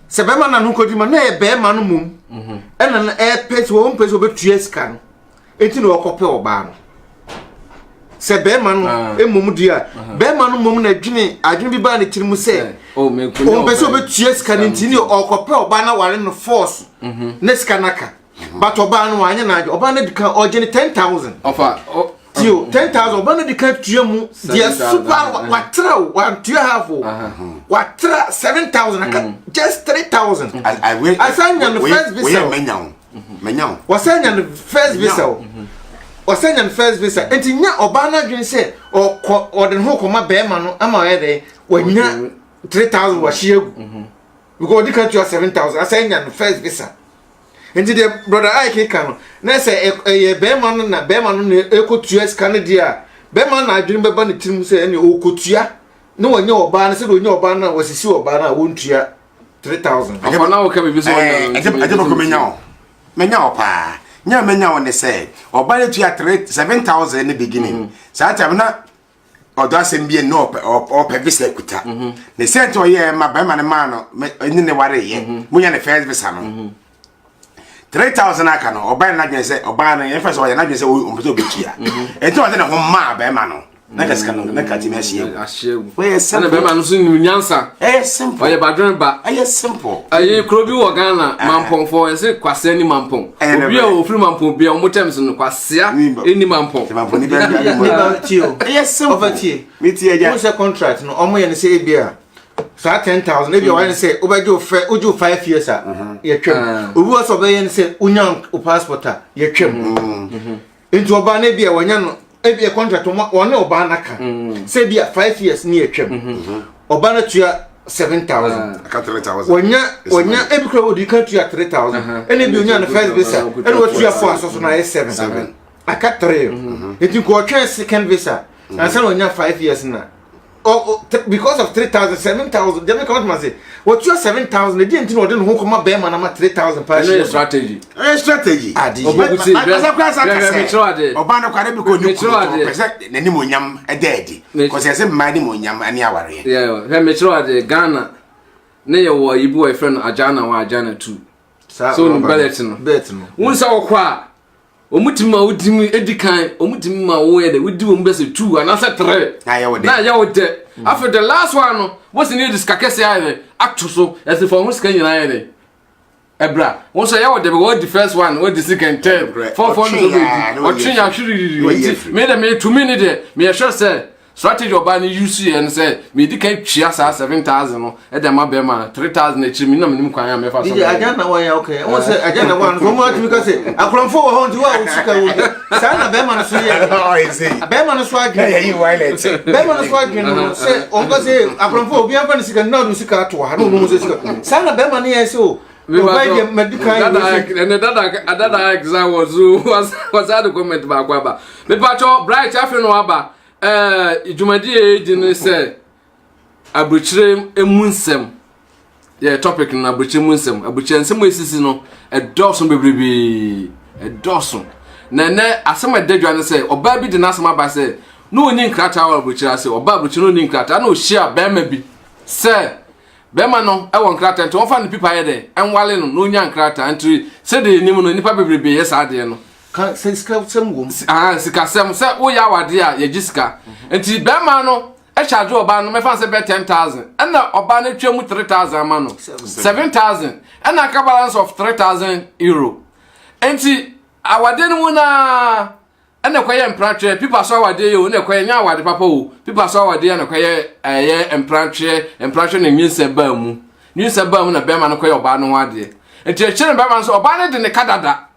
se be ma na no hukodi ma na e be ma no mum na e pese wo pese obetua sika no enti no okope oba no se be ma no emum dia be ma no mum na adwene bi ba na tirimu se o pese obetua sika no enti ni okope oba na ware no force na sika naka but oba no anya na oba na dika ogene 10,000 offer tio 10,000 oba na dika tua mu dia super watra one tua half watra 7,000 just 3,000 I signed on the first visa menyaw wasanya the first visa wasanya the first visa enti nya oba na dwen se o den ho koma be ma no ama ye de wanya 3,000 wa shiegu because dika tua 7,000 I signed on the first visa. Enti de brother Ike kan na say e be ma no na ekotua sika ne dia be ma na adwene be ba ne tirim say ene okotua ne wanya oba na say do nya oba na wasisi oba na wontua 3,000 afa na wo ka be so ade ko menyaw pa nya menyaw ne say oba ne tua 7,000 ne beginning sa time na odo asem bie no o pe visa kuta ne sent o ye ma be ma ne ma no ne ware ye munya ne first visa no 3,000 aka no oba na dwen se oba na ye first o ye na dwen se o mpeto betua enti o de ne ho ma be ma no na ka sika no na ka ti me ahie we simple na be ma no so ni nyansa simple o ye badwen ba simple aye krobi wo Ghana mampon fo e se kwase ni mampon obi a o free mampon bia o motem so no kwasea eni mampon ni be tio simple overtie me tie ja mo se contract no omo ye ne se ebia so 10,000 maybe one say obejo 5 years ye twem obi was obey say unyan o passport ye twem into oba na bia wanya no ebia contract one oba na ka say bia 5 years ni ye twem oba na tua 7,000 aka 3,000 wanya ebi kro odi ka tua 3,000 ene bi unyan first visa ene wo tua 4 so na 7 aka 3 enti ko twa second visa na say wanya 5 years na because of 3,000 7,000 they come out say what you 7,000 they didn't know no come be man na 3,000 per year strategy oboguti oba no kware bi ko ni pese nani monyam ededi because say mmadi monyam ani aware yeah he metro ade Ghana ne ye wo yibu e friend Ajana wa Ajana 2 so no bet no won sa okwa omutima odimi edikan omutima wo ye de wodi wo mbese 2 anasa 3 na ya wode after the last one no what's need this kakese aye acto so as if almost can yina aye ebra won so ya wode be the first one what the second third 4 no be o twinya hwiri me de me 2 minute de me sure say strategy oba ni use and say me di kan twia sa 7,000 no e de ma be ma 3,000 echi mi na me kwa ya me fa so di Ajana wa ya okay won say Ajana wa no mo ati because akronfo wo ho ndi wa usika wo sa na be ma no so ye be ma no so agin ya yi wireless be ma no so agin no say on go say akronfo obi an fa no sika na do sika to ha no no say sika sa na be ma no ye say o oba medical dada exam was at the comment ba kwa ba me pacho bright afi no aba ijumadi edi ne se abuchire emunsem yeah topic na abuchire emunsem abuchire nsem esisi no edoso bebrebe edoso na asem edadwa ne se oba bi de na asem aba se no oni nkrata wa abuchire ase oba abuchire no oni nkrata na ohia ba ma bi se be ma no e won krata nti won fa no pipa ye de enwale no no nya krata nti se de nim no nipa bebrebe ye sa de no kan sika sem wom sika sem se wo ya wade a ye gisika nti be ma no e charge oba no me fa se be 10,000 and na oba na twemu 3,000 ma no 7,000 and na ka balance of 3,000 euro nti awade no na ene kwaye emprantre people so awade yo ne kwaye nya awade papa o people so awade na kwaye emprantre ne nyinse ba mu na be ma no kwaye oba no wade nti e kire be ma so oba ne de ne kadada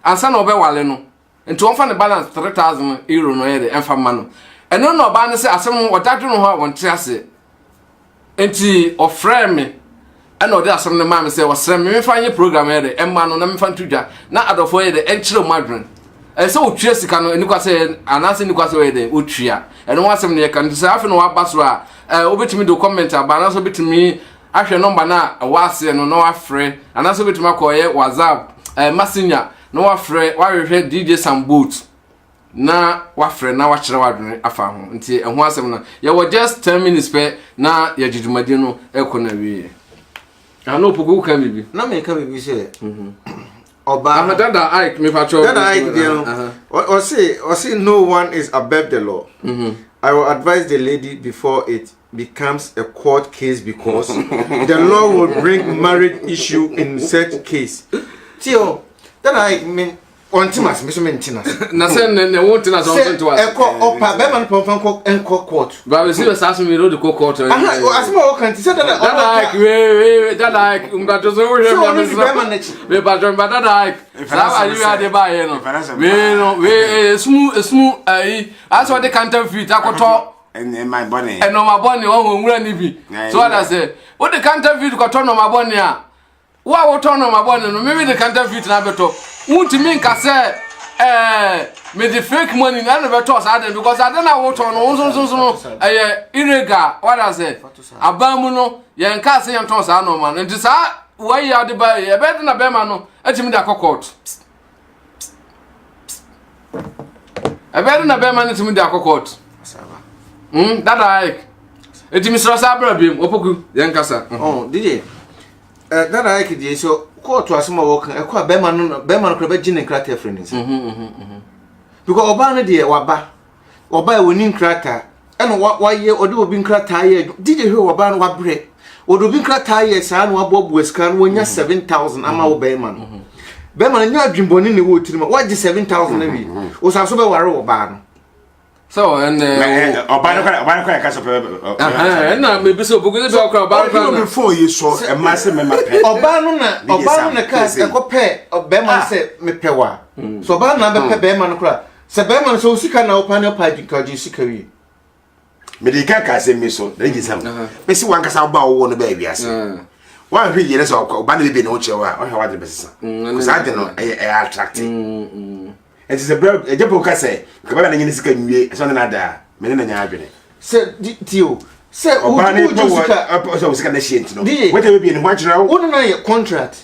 ansa na obe wale no nti won fa ne balance 3,000 euro no ye de emfa ma no eno no oba ne se asem wodadu no ho a won triase nti ofre me ena ode asem ne ma me se wosre me fa nye program ye de emma no na me fa ntudwa na adofo ye de enchire madwen ese otwie sika no eni kwase anase ni kwase we de otwia eno wasem ne kan se afi no wabaso a obetimi do comment aba na so betimi ahwe number na wase no no afre anase betimi akoye WhatsApp messenger no afre wahwe DJ Samboot na wafre na wachire wadwene afa ho nti eho asem na ye wo just 10 minutes pe na ye jidumade no ekona wie ano poku ka bibi na me ka bibi se Oba Dada Ike me patrol. Dada Ike or say no one is above the law. I will advise the lady before it becomes a court case because the law will bring marriage issue in such case. Tio, Dada Ike mean ontimas me so maintenance. Na say ne wontinas on to us. Eko opa be man pon enko court. Ba we see we sasu me road ko court. Asma o kan ti say Dada Ike we Dada Ike umgato so we we patron ba Dada Ike. Sa ayu ade ba ye no. We no we smu ai aso de counterfeit akoto and my bonny. And no my bonny won nwura ni bi. So what I say, what the counterfeit ko to no my bonny a. Wa wo to no my bonny no me the counterfeit na beto. Won't mean ka say me the fake money na no beto sa dem because I don't know what on so illegal what I say abamu no ye nka say yon sa no man nti sa why ya de ba ye be na be ma no atimi da court e be na be ma no atimi da court Dada Ike etimi sro sa bra biem opoku ye nka sa DJ Dada Ike dey so court asema wo kan ekwa be ma no kra be gine krata friends because oba no dey waba oba e woni krata eno wa ye ode obi krata ye DJ hwe oba no wabre ode obi krata ye sa no abobu esika no wonya 7,000 ama wo be ma no be ma nya adwinboni ne wo tirima waje 7,000 na wi o sa so be ware oba no so and oba no kwa ka so na me bi so bugu de oba no before you so e masse me mape oba no na ka e ko pe be ma se me pewa so oba na be pe be ma no kra se be ma so sika na opa na pa ka ji sika wi me di ka se me so na gi sam me si wan ka sa oba wo no ba wi ase wan hwe yele so oba na be na o chewa o hwe wa de be sesa ko sa de no e attractive it is a bread a japo ka say ka ba na nyini sika nwie so na da me na nya adwene se tio se oba na ko so sika na shient no what we be in one chira wo na ye contract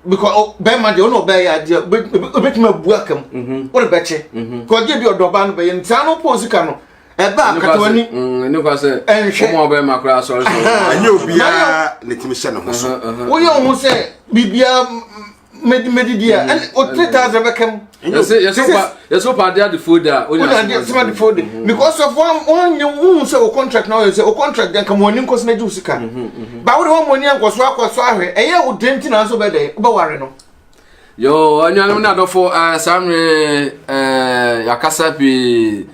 because be ma de no be ya de obetima buakam wo de beche ko je bi odoba no be ye ntia no pon sika no e ba katwani ni kwa se mo be ma kra so anya obia ne timi hye no ho so wo ye ho se bibia medidia and o 3,000 bekam yes so pa the folder o na some the folder because of one you say o contract now you say o contract then come woni nkoso na jusika ba wo de money ankoso ahwe eye o denti na so be dey ba ware no yo anyanum na dofo samre yakasa pi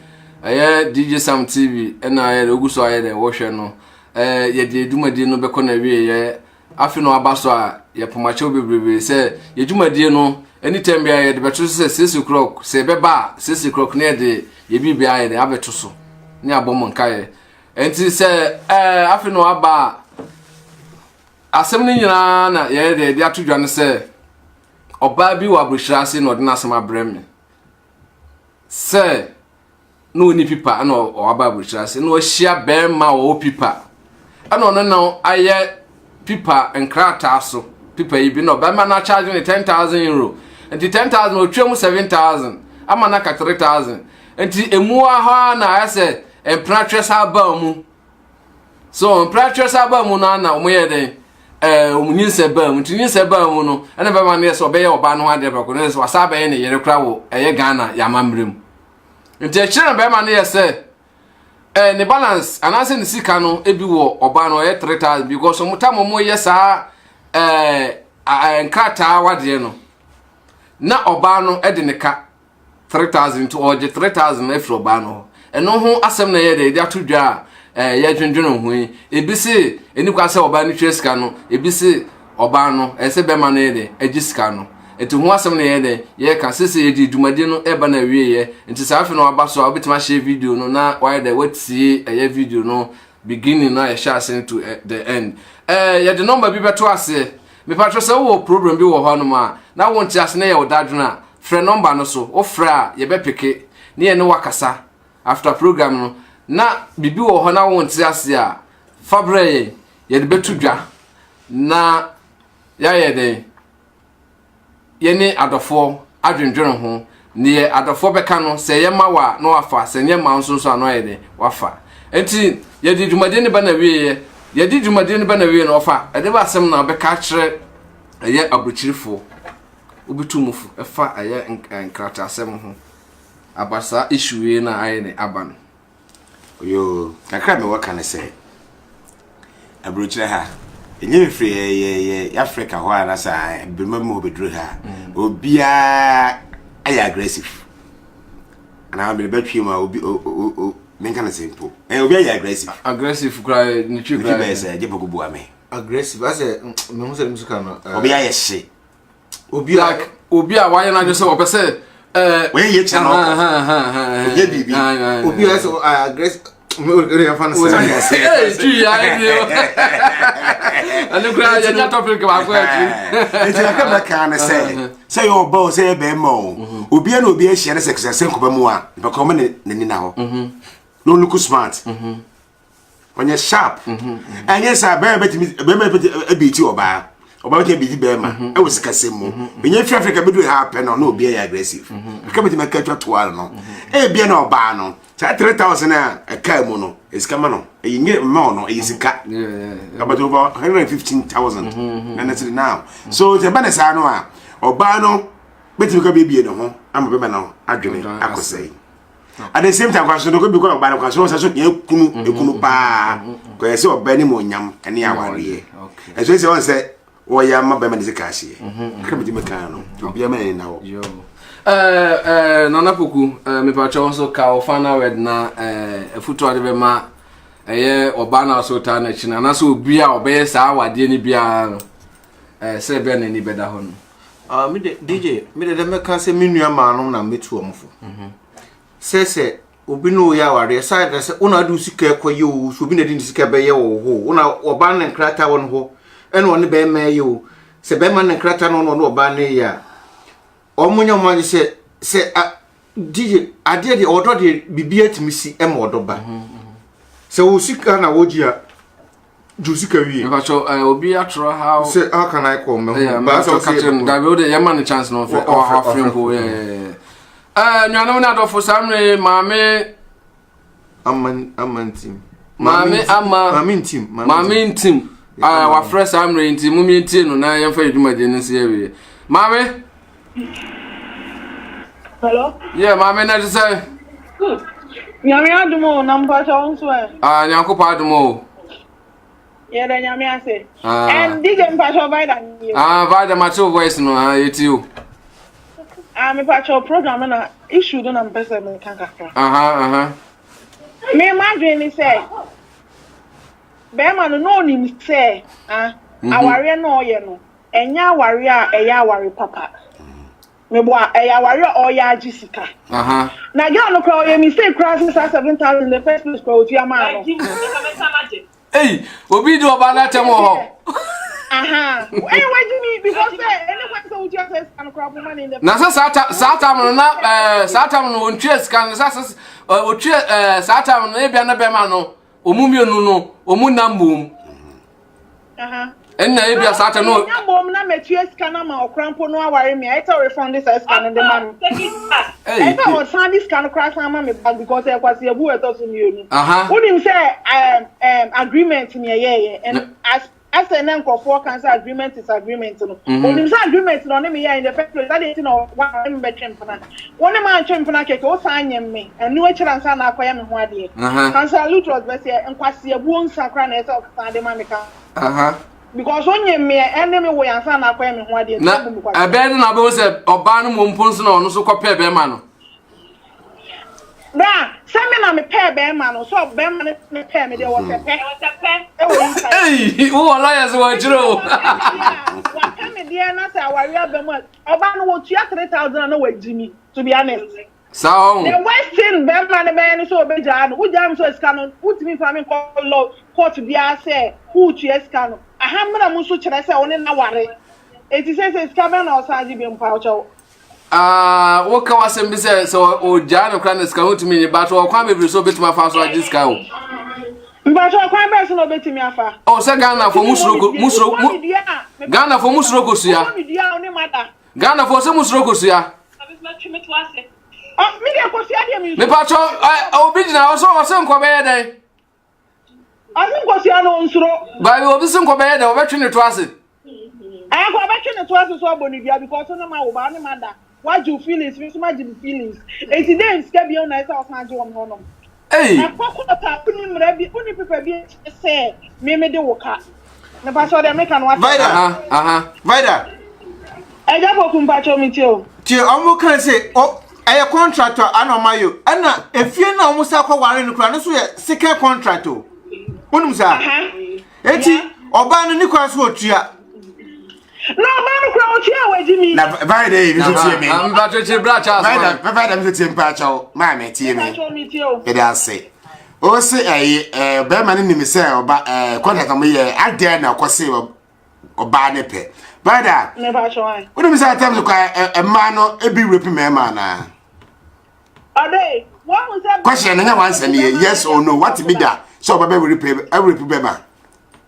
DJ Sam TV na oguso aye de wo hwe no ye de dumadi no be kona wie ye afi no abaso a ye pomache obebrebe se ye dwumadie no anytime bia ye de beto se 6 o'clock se be ba 6 o'clock na de ye bibia ye de abeto so ni abom nkae enti se afi no aba asem ni nyina na ye de atodwa no se oba bi wa broshirase no de na asem abreme se no ni pipa na o aba broshirase no hia be ma o pipa ana no na aye pipa enkrata so pipa yi bi no ba ma na charge me 10,000 euro enti 10,000 o twem 7,000 ama na ka 3,000 enti emu aha na ase empratre sa ba mu so practice aba mu na na omo ye den omunyin ba mu tinyin se ba mu no ene be ma ne so be ye oba no ade ba ko ne so asa ba ye ne yere kra wo eye Ghana ya mamrem nti e kire be ma ne ye se ne balance anase ne sika no ebi wo oba no ye 3000 because omutamo mo ye sa nkata wade no na oba no e de ne ka 3000 to oje 3000 efro oba no eno ho asem na ye de atodwa ye dwendweno ho ebi se eni kwa se oba no twesika no ebi se oba no ese be ma no ye de agisika no etu ho asem na ye de ye ka sese ye di dumade no e ba na wie ye nti sa afi no aba so obetima share video no na why the wetie ye video no beginning na ye share sen to the end ye the number bi beto ase me patro se wo problem bi wo ho no ma na won ti ase na ye odadwena frɛ number no so o frɛ ye be peke ne ye ne wakasa after program no na bibi wo ho na won ti ase a fabre ye de betudwa na ya ye den ye ne adofo adwendwene ho ne ye adofo beka no se ye ma wa no afa se nye ma nso so ano ye den wafa enti ye di dwumade ne ba na wie ye di dwumade ne ba na wie no ofa e de ba asem na beka kire ye abrochirifo obitumufu efa aye nkrata asem ho abasa issue na aye ne aban yo kakra me waka ne se abrochire ha enye free ye Africa ho ara sa bema mo bedru ha obia ay aggressive ana me betwi ma obi men kana simple obi ay aggressive cry ni chi cry be se je bogu ame aggressive as me mo se musica no obi ay she obi a why na just say opese when ye channel ye bibi obi as aggressive me ya fan say tu ya anu kra ya nya topic ba ko ati enti akaba kan say your boss say be mo obi na obi a share success ko ba mu a be ko me ne na ho no look smart when you sharp and yes I be abiti oba be abiti be ma e wo sikasem mu benye fi Africa be do happen no obi a aggressive ka be make atwa to no e bia na oba no 3000 a ka mu no esikama no e nye ma no e sika about over 115,000 na net now so the balance no a oba no betimi ka bebie no ho am be na adwene akosai at the same time kwaso no ko bi ko oba no kwaso so ekunu pa ko yesi oba ni mo nyam ene aware e so se won se o ya ma be ma dise kashi ka betimi ka no obi ma ni na ho nana poku me pacho so ka ofana wed na futu ade be ma oba na so ta na china na so obi a obe sa awade ni bia se be na ni beda ho no me DJ me de me kan se menua ma no na metu omfo se obi no ya ware side se una du sika kwaye o so obi na di sika be ye wo ho una oba na nkrata won ho ene won be ma ye o se be ma na nkrata no no oba na ya omunya manje se DJ ade de odo de bibia timisi e ma odo ba se wo sika na wojia ju sika wie e bacho obi atro how se how can I call me ba so captain da we dey man chance no for offering go nyano na do for samre mame amman team mame team wa fresh samre team mu mi tie no na yem fa eduma de nsi ewe mame. Hello? Yeah, mama, na just say. Good. Nyame adumo number chonso e. Nyanko pa adumo. Yeah, the nyame ase. And DJ mpacho Vida ni. Vida macho voice no, it you. Me pacho program na issue do na mpese me kan kakra. Me madwe ni say. Be ma no ni say, aware no ye no. Enya aware a eya aware papa. Me boa eya aware o ya jisika. Na girl no call you mistake cross 7,000 in the first place ko ti ama no. Hey, obi do ba na temo ho. Why do me because anyone so just says can crop money in the na satam na satam no ntwe scan sasa otwe satam no e bia na be ma no omumi onu no omu nambum enna e bia sata no nya mom na metua sika na ma okrampo no aware me I tell refund this sika no de man I tell o san this sika no crash na ma me back because e kwase ebu eto so mi onu unim say agreement ni ye and as an for cancer agreement is agreement no unim say agreement no ne me in the first place that dey no one be twempana one man twempana keke o san nyem me enu a kira nsa na akoya me ho ade cancer lutros be say nkwase ebu nsakra na ese o san de ma me ka because onye me enemy we ansa na akoya me ho ade na abed na be say oba no momponso na ono so kope be ma no bra same na me pair be ma no so be ma me pair me dey wo tepe e wo inside eh wo lawyers wo jiro wa come there na say awari abemu oba no wo tua 3000 na wa jimi to be honest so the western be ma ne be ni so be ja no wo jam so ska no utimi fa me call law court bia say who tua ska no ahamra mu so kire say woni na ware eti say ska be na o sa ji bi mpa o cho woka wasem bi say so o ja no kra na ska utimi ni bato o kwa bebre so betuma fa so agi ska o bato kwa be so no betimi afa o se Ghana for musro Ghana for musro ko suya Ghana for se musro ko suya me dey ko suya dey me pato obi dina o so nko be dey asin ko suya no nsuro ba obi sin ko be dey o betwe ne to ase I go betwe ne to ase so aboni bia because no ma wo ba ne mada what you feelings me so ma give feelings it dey ska bi on na say o san je won honom akokota kuni mrabi uni pepe bi say me de woka na pa so dey make an what Vida e ja boku mpa cho mi ti o omo kan say o eye contractor anomayo ana efie na omo sa kwa ware no kura no so ye second contract o unum sa eti oba no ni kwa so otua no man kura otua wajimi na Vida e bi so tie me am ba che bra cha Vida mi so tie mpa cha ma me tie me e da say o se be ma ni mi say oba contract am ye ade na kwose oba ne pe Vida never show I unum say time kwa ma no e bi repi me ma na ade what was that question na one say yes or no what be that so oba be repi be ma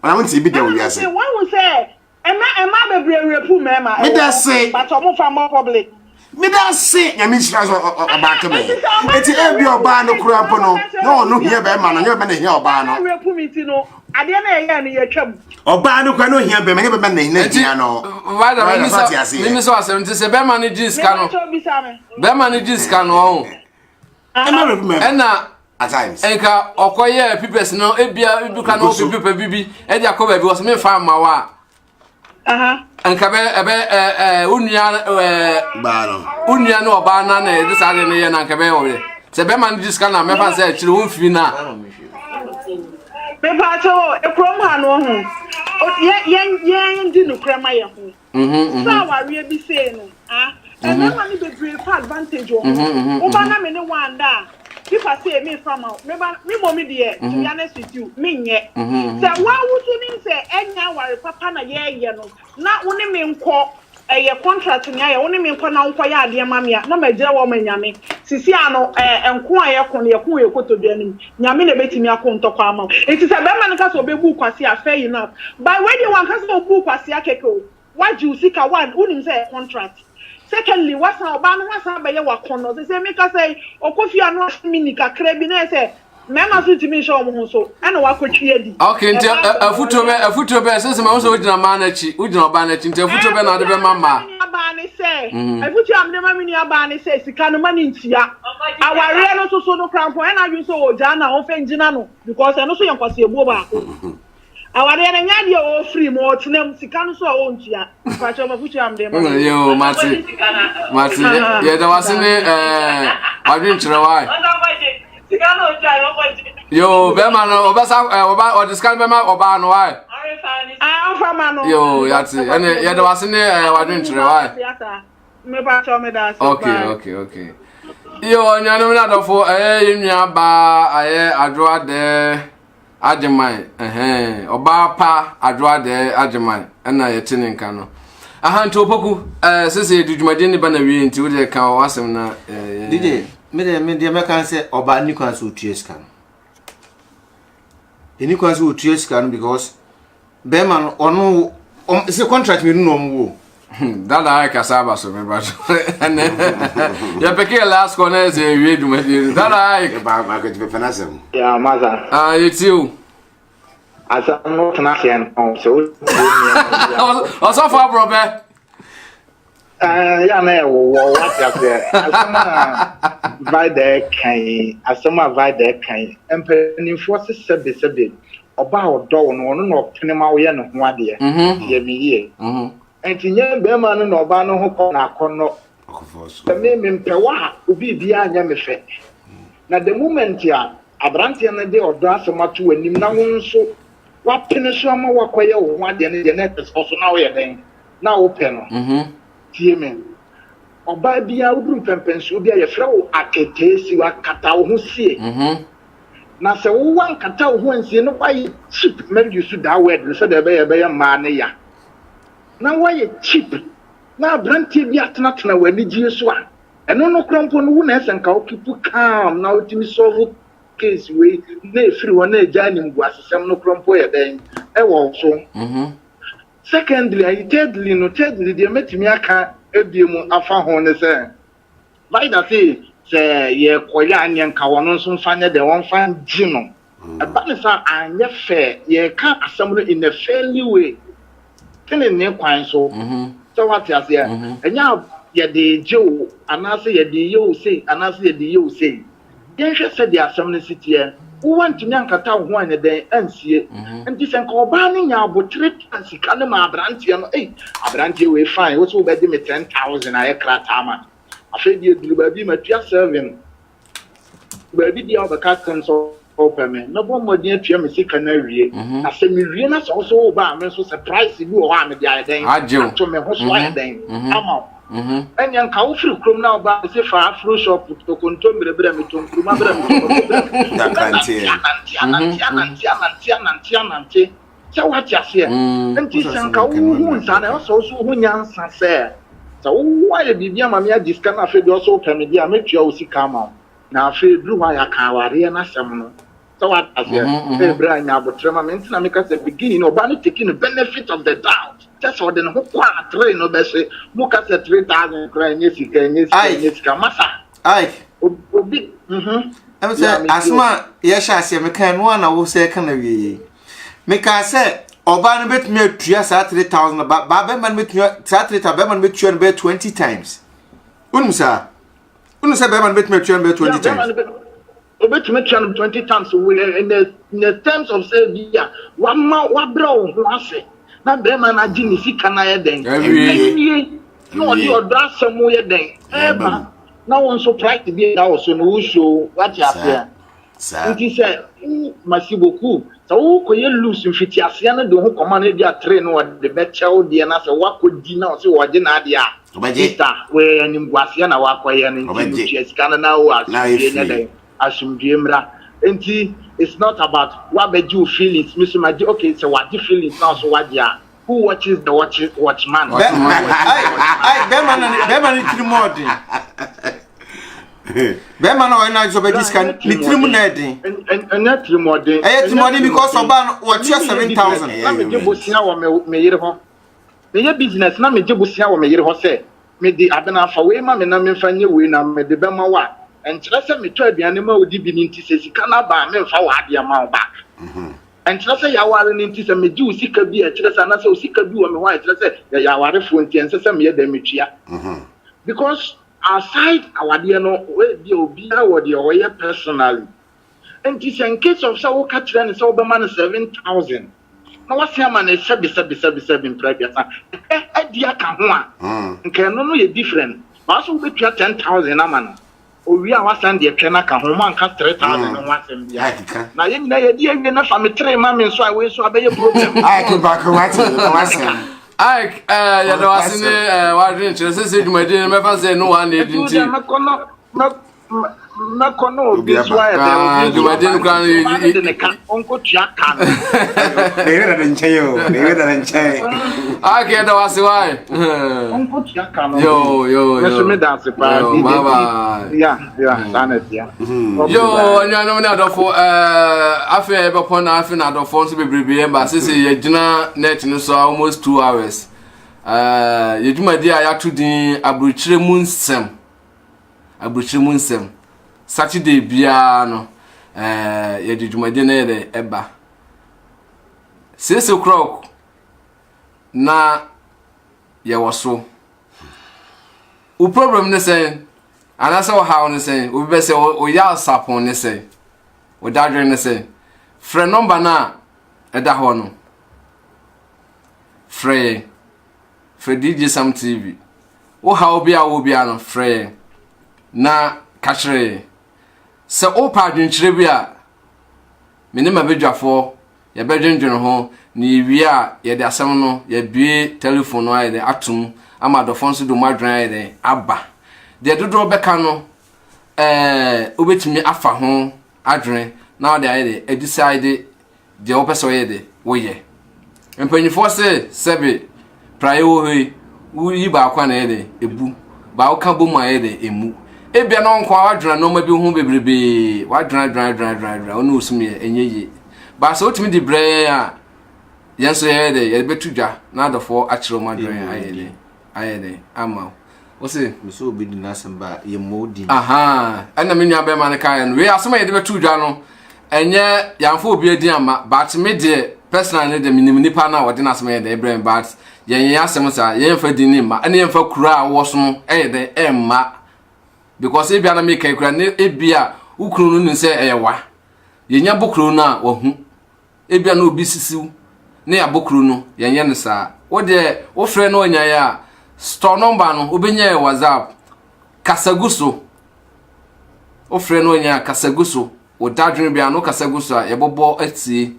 na won ti bi da we ase what was say Emma be repu mema. Me da say but omo fa more public. Me da say ya me shira so oba to me. Eti e bi oba no kura mpo no hia be ma no ye be na hia oba no. Repu mi ti no. Ade na ye ya ne ye twam. Oba no kura no hia be me be na hia no. Wada me so asem ti se be ma ne jiska no. Be ma ne jiska no o. E ma repu me. Na at times. Enka okoye pipes no ebia ibuka no pipe bibi e dia ko ba bi wo me fa ma wa. Anka be unya ba no unya no oba na na de sare ne ye na anka be wo se be man diska na me fa se chire won fi na me pa to e krom ha no ho yen di no krama ye ho sa wa wie bi se no e me ma ni be great advantage o ba na me ne wanda if I say me from me mommy dear to be honest with you me nye say wa wutu ni say enya ware papa na ye no na woni me nko ye contract nya ye woni me nko na nko ya ade ma me na magire wo manyame sisi ano enko aye ko ne ko ye kotodua nim nyame na betimi akontokwa ama it is say be man ka so bebu kwase afa yi na by when you wan ka so bebu kwase akeke what you seek one woni say contract. Secondly, what's our ban? What's our bay? What corner? They say, make us say, or coffee and not minica crabine. Say, Mamma, to me, show so. I know what could you okay, a foot bear says, I'm also with a manachi, with no banet into a foot of another mamma. Barney say, I put you on the mammy, Barney says, the kind of money in Tia. Our real also so no crown for, and I use so Jana, offend Jinano, because I know so young was your boba. Our nya o free mo tinem sika no so o ntua pa cho ma fuchu am dem yo mati ye da wasine adwin kire wai sika no ntua no kwaji yo be ma no obasa oba o discount be ma oba no wai fa ma no yo yati ene ye da wasine adwin kire wai me pa cho me da okay yo nyano na dofo nua ba adwo ade Ajimai, oba pa adwa de ajimai, na yetini nka no. Ahanto poku, sese dujumade ni bana wi nti wo de ka wasem na DJ, me de me kan say oba ni kwan so tueska no. Eni kwan so tueska no because be man ono se contract me no wo dada ai kasaba so me ba ya peke last corner ze wie dwumadi dada ai ba ma ko be fanasem ya maza yetiu asa no tana ken so also for bro be ya na wo what ya there asama vai there kan empeni force sebe oba odo no no pene ma wo ye no ho ade ye mi ye entinye be ma no oba no ho ko na akono me mpewa obi bia anya me fe na the moment ya abrante na de odo asemato wanim na wo nso wa pene so ma wakoye wo ho ade ne de na so na wo ye den na wo pe no tie me oba bia udru pempenso bia ye frɛ wo aketesi wa kata wo ho sie na se wo wan kata wo ho ansie no why cheap maybe you should that word so that be ma ne ya na why cheap na branti bi atena wani gie so a eno no krompo no wo na esenka o keep calm na o timi solve case we na efiri wo na eja nim gu asesem no krompo ye den e wo so secondly thirdly the metimi aka ebiemu afa ho ne se by that say ye koya anyen ka wono so mfanya de won fan gino aba ne sa anye fe ye ka asem no in a fairly way tene ne kwan so so what you say enya ye de jo anase ye de yo say anase ye de yo say den hwe se de asem no sitie wo want me ankata ho anya den ansie enti se nka oba ne nya abotre sika ne ma abrantie no abrantie we fine wo so be de me 10,000 aye krata ma afedi eduru ba bi matua 7 ba bi dia obaka so open me no bo modin atua me sika na wie na se me wie na so ba me so surprise bi o ha me dia den to me ho so aye den ama enya nka wo firi krom na oba se fa afro shop to konto mberebere me to nkruma bere me da kantie ananti se wa tia se enti sanka wo hu nsa na so hu nyansa se so why bibia ma me adiska na afedi also peme dia metua o sika ma na afedru wa ya ka ware na sem no so what as e bra nya abotrema me ntina me ka se beginning oba no taking the benefit of the doubt just for the no kwa train no be se mo ka se 3,000 kra nye sika masa obi am say asma ye sha se me kan no na wo se kan na wie me ka se oba no betumi atua sa 3,000 ba be man betumi sa 3,000 be man betua no be 20 times unum sa be man betumi atua no be 20 times obetumi atua no 20 times in the terms of say bia wa bra wo ho ase na be man agi ni sika na ye den no di odra samu ye den eba na won so practice bi da wo so no wo show what you afia nti say merci beaucoup so wo ko ye lose mfiti asia na de ho koma na dia train no de betel de na se wa ko di na se wo je na de a obaje we anim guasia na wa ko ye na nti sika na wo asie nya den asumdie mra nti it's not about what be you feelings miss my okay so what you feelings now so what ya who watches the watchman be man trimodi be man o na so be discan litrim na edin and na trimodi trimodi because oba watch 7,000 na me je bosia wo me yire ho me ye business na me je bosia wo me yire ho se me di abena fa we ma me na me fa nye we na me de be ma wa enkyere se me to aduane ma odi bi ni nti se sika na ba me fa wa ade ma ba enkyere se ya ware ni nti se me ji usika bi enkyere se na se usika bi wo me wa enkyere se ya ware fo nti ense se me ye da metua because aside awade no we bi obi a wo de o ye personally nti se in case of so ka kire ne se wo be ma 7,000 na wase ama na se bi in private e dia ka ho a nke no ye different but so be 10,000 na man owi a wasan de twa na ka ho man ka 3,000 no wasem bia na ye nyina ye die wie na fa me 3 ma me so a we so abeye problem ai back wasem ai ya do asine wa drink se dwumadi me fa se no one edinti Makono be why do I didn't cry in the can Uncle Jack. They didn't chayo, they didn't chay. I can't ask why. Uncle Jack. Yo, that's a bye. Yeah, sanity. Yo, and I know that for I feel upon I feel not of phones to be brave, but since you dinner net so almost 2 hours. You do my dear, I have to do a butcher moon sem. Saturday biano ye did my dinner eba 6 o'clock na ye was so o problem ne say and I saw how ne say we be say o ya sapon ne say o dadre ne say friend number na eda ho no free DJ Sam TV o how be a no free na kachre se o pa dwinkyere bi a me ne mabedwafo ye bedwendwen ho ni wi a ye de asem no ye due telephone no aye de atum ama do fon so do madran aye de aba de dodo beka no obetimi afa ho adwen na de aye de decide de opeso ye de wo ye empanyifo se sebe prayo he wi ba kwa na ye de ebu ba o ka bo ma ye de emu ebia no nkwa wadwena no ma bi hu bebrebe wadwena onu usumi enye yi ba so otimi di bre a yenso ye de ye betudwa na adofo akiro madwen ayede ama o se me so obi di nasamba ye modi aha ana me nua be ma ne kai no we asema ye de betudwa no enye yamfo obi edi ama but me de personally de minim nipa na wode na asema ye de bre but yen asem sa yen fa di ni ma ene yen fa kura a wo so no de emma because ebia na make kura ne ebia ukuru no nse eyewa yenya bokuru no a wahu ebia na obi sisiw ne ya bokuru no yenye ne sa wo de wo frɛ no nya ya store number no obenya WhatsApp kasaguso wo frɛ no nya kasaguso wo dadwene bia no kasaguso a yebobo atie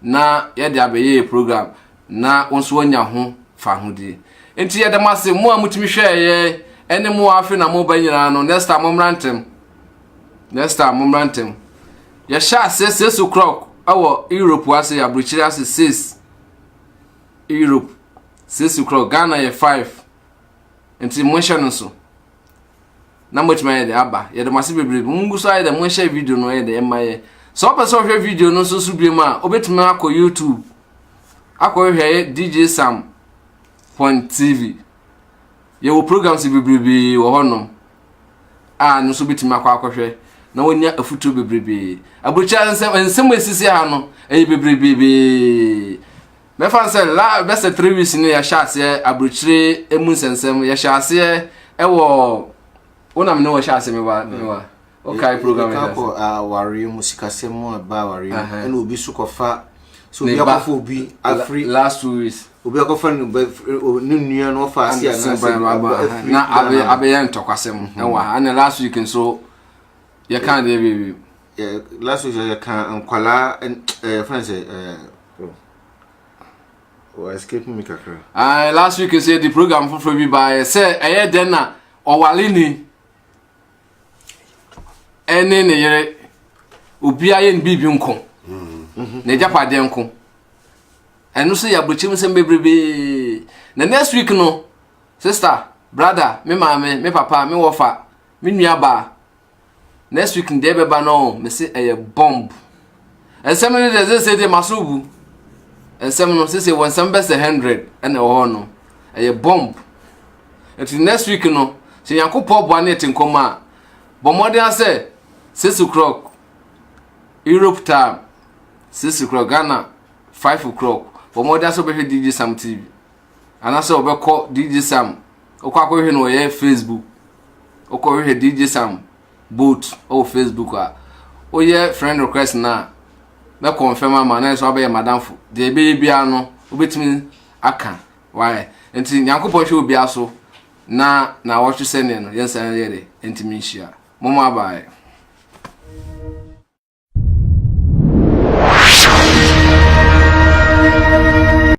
na ye de abeye program na wonso nya ho fa ho di enti ye de mase mo amutimi hwɛ ye ene mo afi na mo banyira no next time momrantem ya sha 6 o'clock awo Europe ase ya bruchira ase 6 Europe 6 o'clock Ghana ye 5 enti mo hye no so na mo tima ye de aba ye de mase bebre mungu so ye de mo hye video no ye de emaye so person hwe video no so so biema obetima akọ YouTube akọ hwe DJ Sam.tv ye wo programs bebrebe wo hono no so bitima akọ na wonya afutu bebrebe abucha nsem esisi ha no bebrebe me fanse la best 3 weeks ni ya shase abuchire emu nsensem ya shase wo wona me no wo shase me ba okay program ya ko wari musikasem ba wari na obi sukofa so bi akofo obi afri last 2 weeks obi akofo nunua no fa asia na abe ntokwasem wa ana last week nso ya kan de baby last week ya kan nkwala friends escape me kakra last week say the program for be by say eye den na owale ni ene ne yere obi aye nbibi nko na japade nko enu so ya bochim sem bebrebe na next week no sister brother me mama me papa me wofa me nua ba next week ndey beba no me say eye bomb ensem no dey say dey masubu ensem no say wonsam be 100 ene ho no eye bomb et next week no se yakopọ bo na etinkoma bo modern say 6 o'clock Europe time 6 o'clock Ghana 5 o'clock bo modern so be DJ Sam TV anase obekọ DJ Sam okwa hwe no ye Facebook okwa hwe DJ Sam both o Facebook o ye friend request na me confirm ama na so abaye madamfo de ebe bia no obetimi aka why enti yankopon hwe obi aso na wo hwe sene no yensan ye de enti mi hia mo ma bye